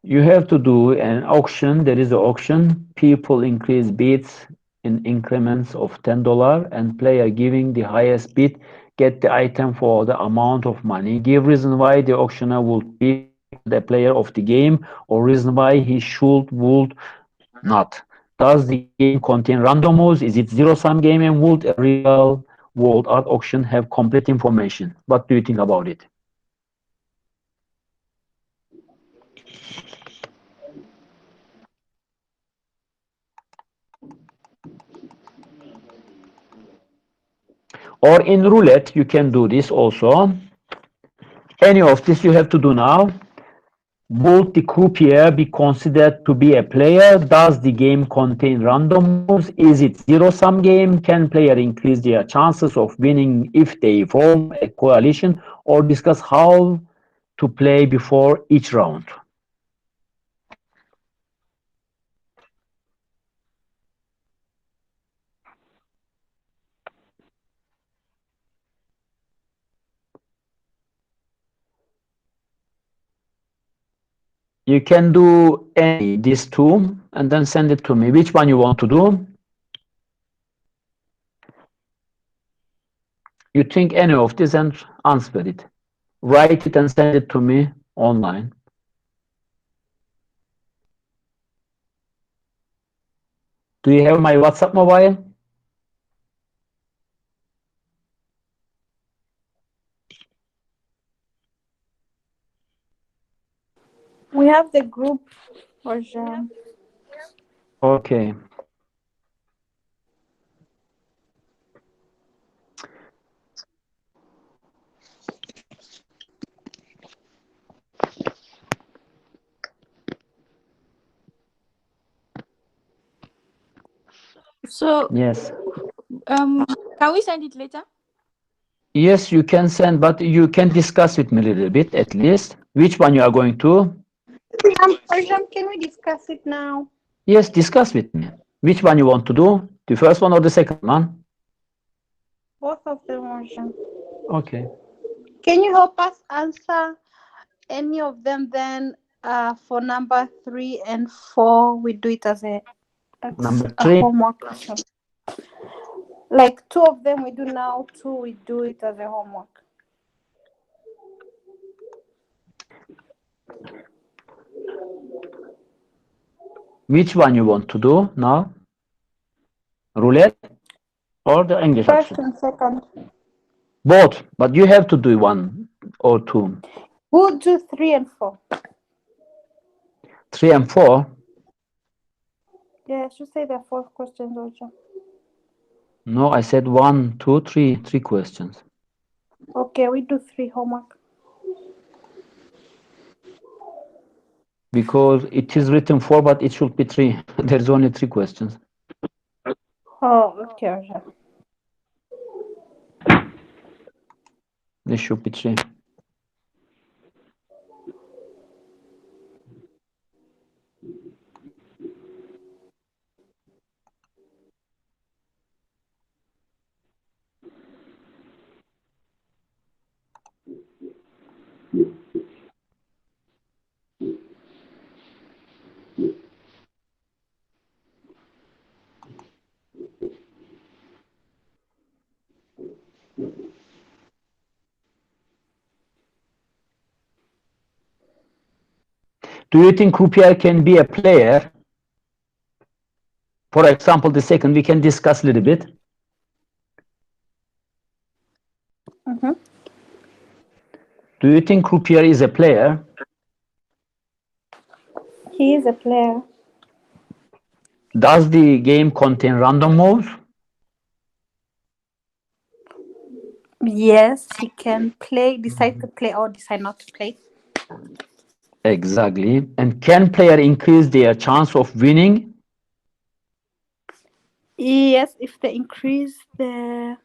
You have to do an auction. There is an auction. People increase bids in increments of $10 and player giving the highest bid get the item for the amount of money. Give reason why the auctioneer would pick the player of the game or reason why he should would not. Does the game contain random moves? Is it zero-sum game and would a real world art auction have complete information? What do you think about it? Or in roulette, you can do this also. Any of this you have to do now. Would the croupier be considered to be a player? Does the game contain random moves? Is it zero-sum game? Can player increase their chances of winning if they form a coalition? Or discuss how to play before each round. You can do any these 2 and then send it to me. Which one you want to do? You think any of this and answer it. Write it and send it to me online. Do you have my WhatsApp mobile? We have the group version. Okay. So Yes. can we send it later? Yes, you can send, but you can discuss with me a little bit at least. Which one you are going to? Version, can we discuss it now? Yes, discuss with me. Which one you want to do? The first one or the second one? Both of the version. Okay. Can you help us answer any of them then? For number 3 and 4, we do it as Number a 3. homework question. Like 2 of them we do now, 2 we do it as a homework. Which one you want to do now? Roulette or the English First option? and second. Both, but you have to do 1 or 2. We'll do 3 and 4. 3 and 4. Yeah, I should say the 4 questions also. No, I said 1, 2, 3. 3 questions. Okay, we do 3 homework. Because it is written 4, but it should be 3. There's only 3 questions. Oh, okay. There should be 3. Do you think croupier can be a player? For example, the second we can discuss a little bit. Do you think croupier is a player? He is a player. Does the game contain random moves? Yes, he can play, decide to play or decide not to play. Exactly. And can player increase their chance of winning? Yes, if they increase the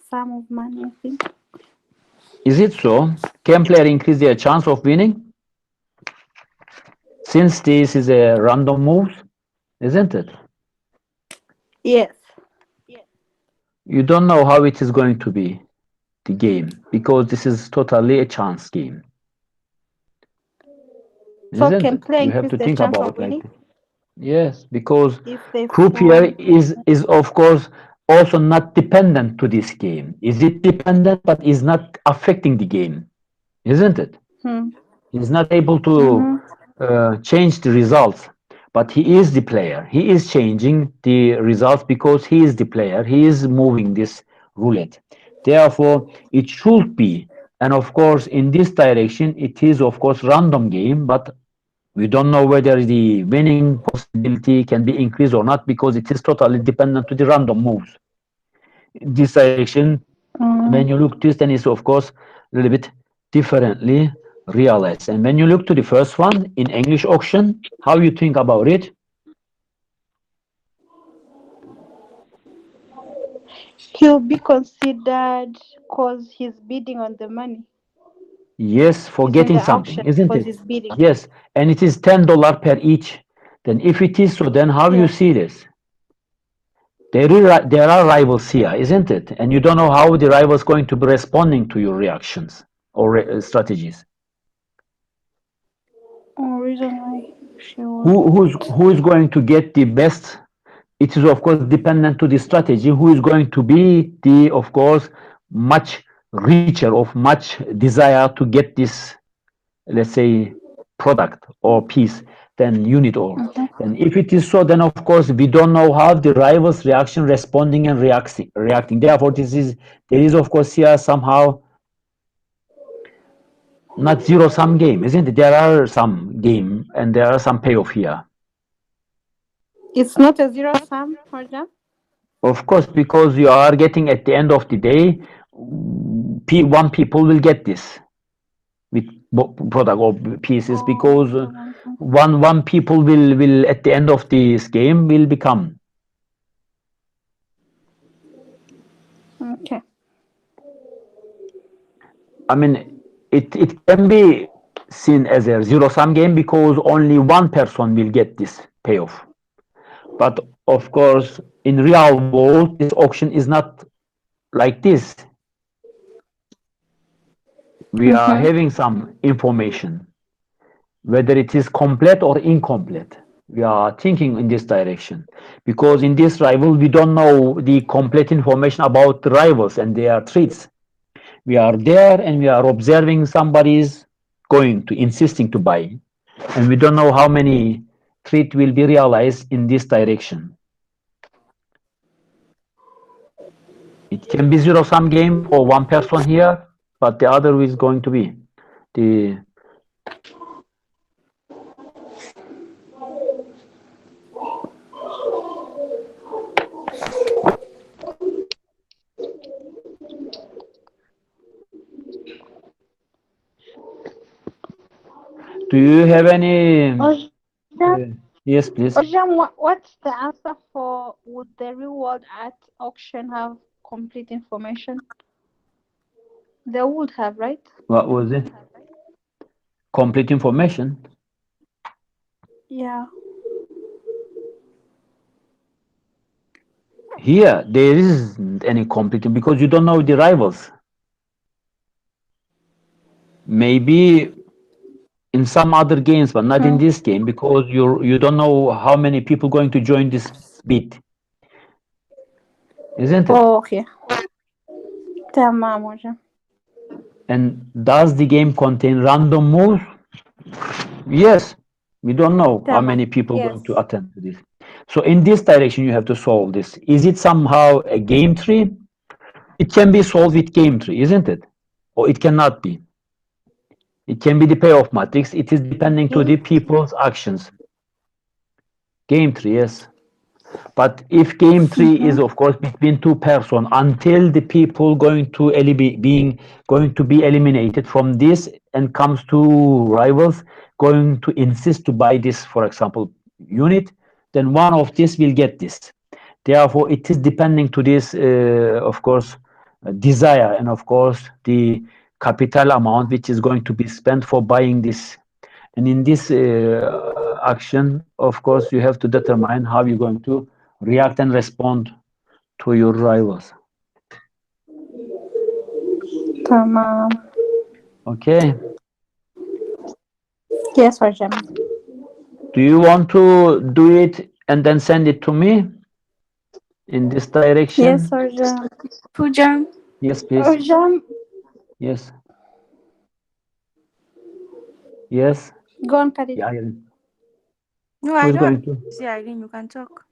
sum of money, I think. Is it so? Can player increase their chance of winning? Since this is a random move, isn't it? Yes. You don't know how it is going to be, the game, because this is totally a chance game. So Isn't can it? player You have increase to their think chance about of it like winning this. Yes, because if they croupier fall? is of course also not dependent to this game. Is it dependent but is not affecting the game, isn't it? He's not able to change the results, but he is the player. He is changing the results because he is the player. He is moving this roulette. Therefore, it should be, and of course, in this direction, it is of course random game, but we don't know whether the winning possibility can be increased or not because it is totally dependent to the random moves. In this direction, when you look this, then it's of course a little bit differently realized. And when you look to the first one in English auction, how you think about it? He'll be considered because he's bidding on the money. Yes, for He's in getting the something, auction isn't because it? he's bidding. Yes, and it is $10 per each. Then if it is so, then how you Yes. see this? There are rivals here, isn't it? And you don't know how the rivals going to be responding to your reactions or strategies. Reason why she will. Who is going to get the best? It is of course dependent to the strategy. Who is going to be the of course much richer of much desire to get this, let's say, product or piece than unit or then if it is so, then of course we don't know how the rivals reaction responding and reacting. Therefore, there is of course here somehow not zero sum game, isn't it? There are some game and there are some payoff here. It's not a zero sum, Horja? Of course, because you are getting at the end of the day, one people will get this with product or pieces because one people will at the end of this game will become. Okay. I mean, it can be seen as a zero sum game because only one person will get this payoff. But of course, in real world, this auction is not like this. We are having some information, whether it is complete or incomplete. We are thinking in this direction because in this rival, we don't know the complete information about the rivals and their treats. We are there and we are observing somebody's going to insisting to buy, and we don't know how many treat will be realized in this direction. It can be zero sum game for one person here, but the other is going to be the Do you have any? Hocam, Yes, please. Hocam, what's the answer for would the real world at auction have complete information? They would have, right? What was it? Complete information. Yeah. Here, there isn't any complete because you don't know the rivals. Maybe in some other games, but not in this game because you don't know how many people going to join this bid, isn't it? Oh, okay. Tamam hocam. And does the game contain random moves? Yes. We don't know how Tamam. many people Yes. going to attend to this. So in this direction, you have to solve this. Is it somehow a game tree? It can be solved with game tree, isn't it? Or it cannot be. It can be the payoff matrix. It is depending to the people's actions. Game tree, yes. But if game tree is of course between two persons until the people going to be eliminated from this and comes to rivals going to insist to buy this, for example, unit, then one of this will get this. Therefore, it is depending to this, of course, desire and of course the capital amount which is going to be spent for buying this. And in this action, of course, you have to determine how you're going to react and respond to your rivals. Tamam. Okay. Yes, hocam. Do you want to do it and then send it to me in this direction? Yes, hocam. Hocam. Yes, please. Hocam, Yes. Yes. go on, Khalid. Yeah, Irene. No, Who I is don't going to? see Irene. You can talk.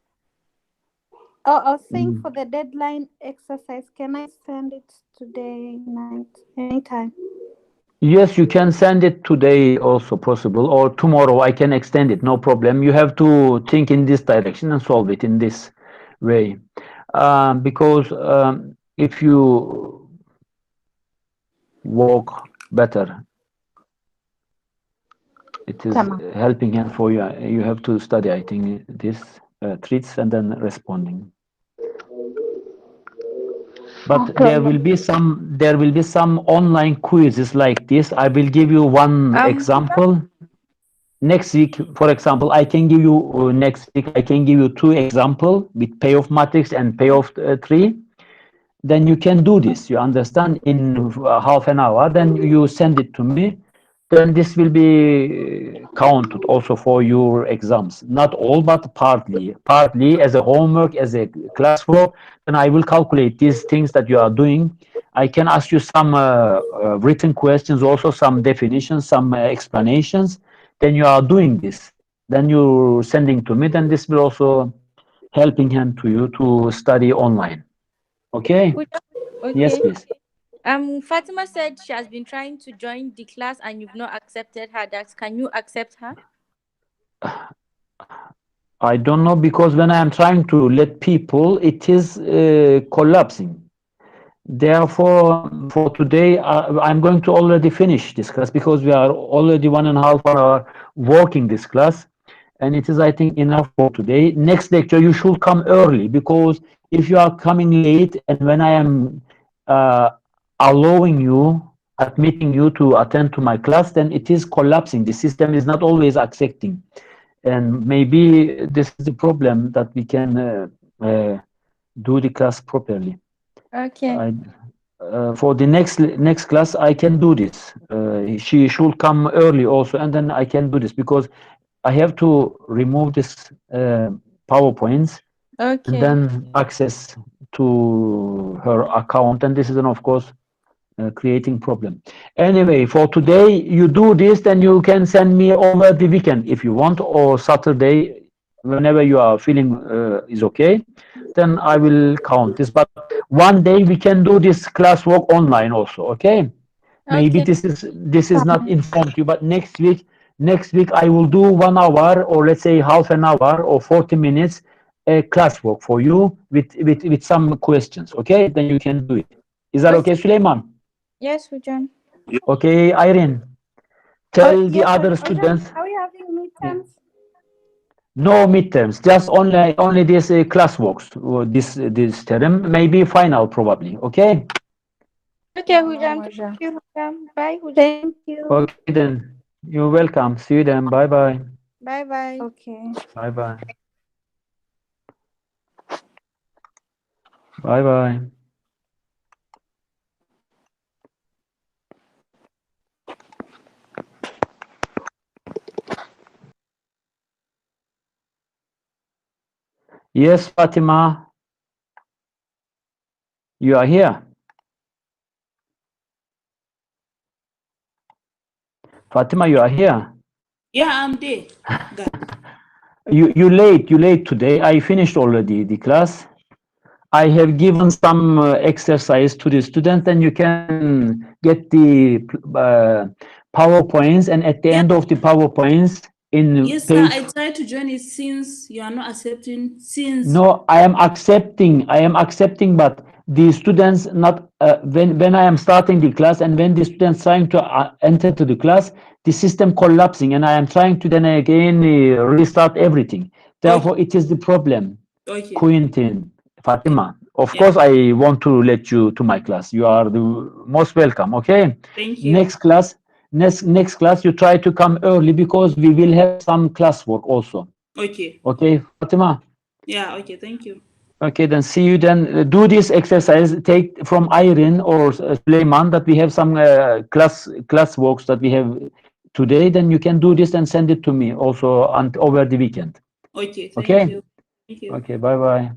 Oh, I was saying for the deadline exercise, can I send it today night, anytime? Yes, you can send it today also possible, or tomorrow I can extend it, no problem. You have to think in this direction and solve it in this way. Because if you walk better, it is Tamam. helping hand for you. You have to study, I think, this treats and then responding. But Okay. there will be some online quizzes like this. I will give you one example. Next week, for example, I can give you next week. I can give you two examples with payoff matrix and payoff tree. Then you can do this. You understand in half an hour. Then you send it to me. Then this will be counted also for your exams. Not all, but partly. Partly as a homework, as a classwork. Then I will calculate these things that you are doing. I can ask you some written questions, also some definitions, some explanations. Then you are doing this. Then you're sending to me. Then this will also helping hand to you to study online. Okay? Okay. Yes, please. Fatima said she has been trying to join the class and you've not accepted her. Can you accept her? I don't know because when I am trying to let people, it is collapsing. Therefore, for today, I'm going to already finish this class because we are already 1.5 hour working this class. And it is, I think, enough for today. Next lecture, you should come early because if you are coming late and when I am allowing you, admitting you to attend to my class, then it is collapsing. The system is not always accepting. And maybe this is the problem that we can do the class properly. Okay. For the next class, I can do this. She should come early also, and then I can do this because I have to remove this PowerPoints and Okay. then access to her account, and this is, of course, creating problem. Anyway, for today, you do this, then you can send me over the weekend if you want, or Saturday, whenever you are feeling is okay, then I will count this. But one day we can do this classwork online also, okay? Maybe Okay. this is not informed you, but next week I will do 1 hour or let's say half an hour or 40 minutes classwork for you with some questions, okay? Then you can do it. Is that okay, Suleiman? Yes, Hocam. Okay, Irene. Tell the yes, other Hojam, students. are we having midterms? No midterms, just only this classworks this term, maybe final probably. Okay. Okay, Yeah, Hujam. Hojam. Thank you, Hujam. Bye, Hujam. Thank you. Okay then. You're welcome. See you then. Bye bye. Bye bye. Okay. Bye bye. Bye bye. Yes, Fatima. You are here. Fatima, you are here. Yeah, I'm there. You late today. I finished already the class. I have given some exercise to the students, and you can get the PowerPoints, and at the end of the PowerPoints in Yes, sir. page. I tried to join it since you are not accepting. Since No, I am accepting, but the students not when I am starting the class and when the students trying to enter to the class, the system collapsing, and I am trying to then again restart everything. Therefore, it is the problem. okay, Quentin, Fatima. Of yeah. course, I want to let you to my class. You are the most welcome. Okay. Thank you. Next class, next class, you try to come early because we will have some classwork also. Okay. Okay, Fatima. Yeah. Okay. Thank you. Okay, then see you then. Do this exercise. Take from Irene or Suleiman that we have some class works that we have today. Then you can do this and send it to me also over the weekend. Okay. Thank Okay. you. Thank you. Okay. Bye bye.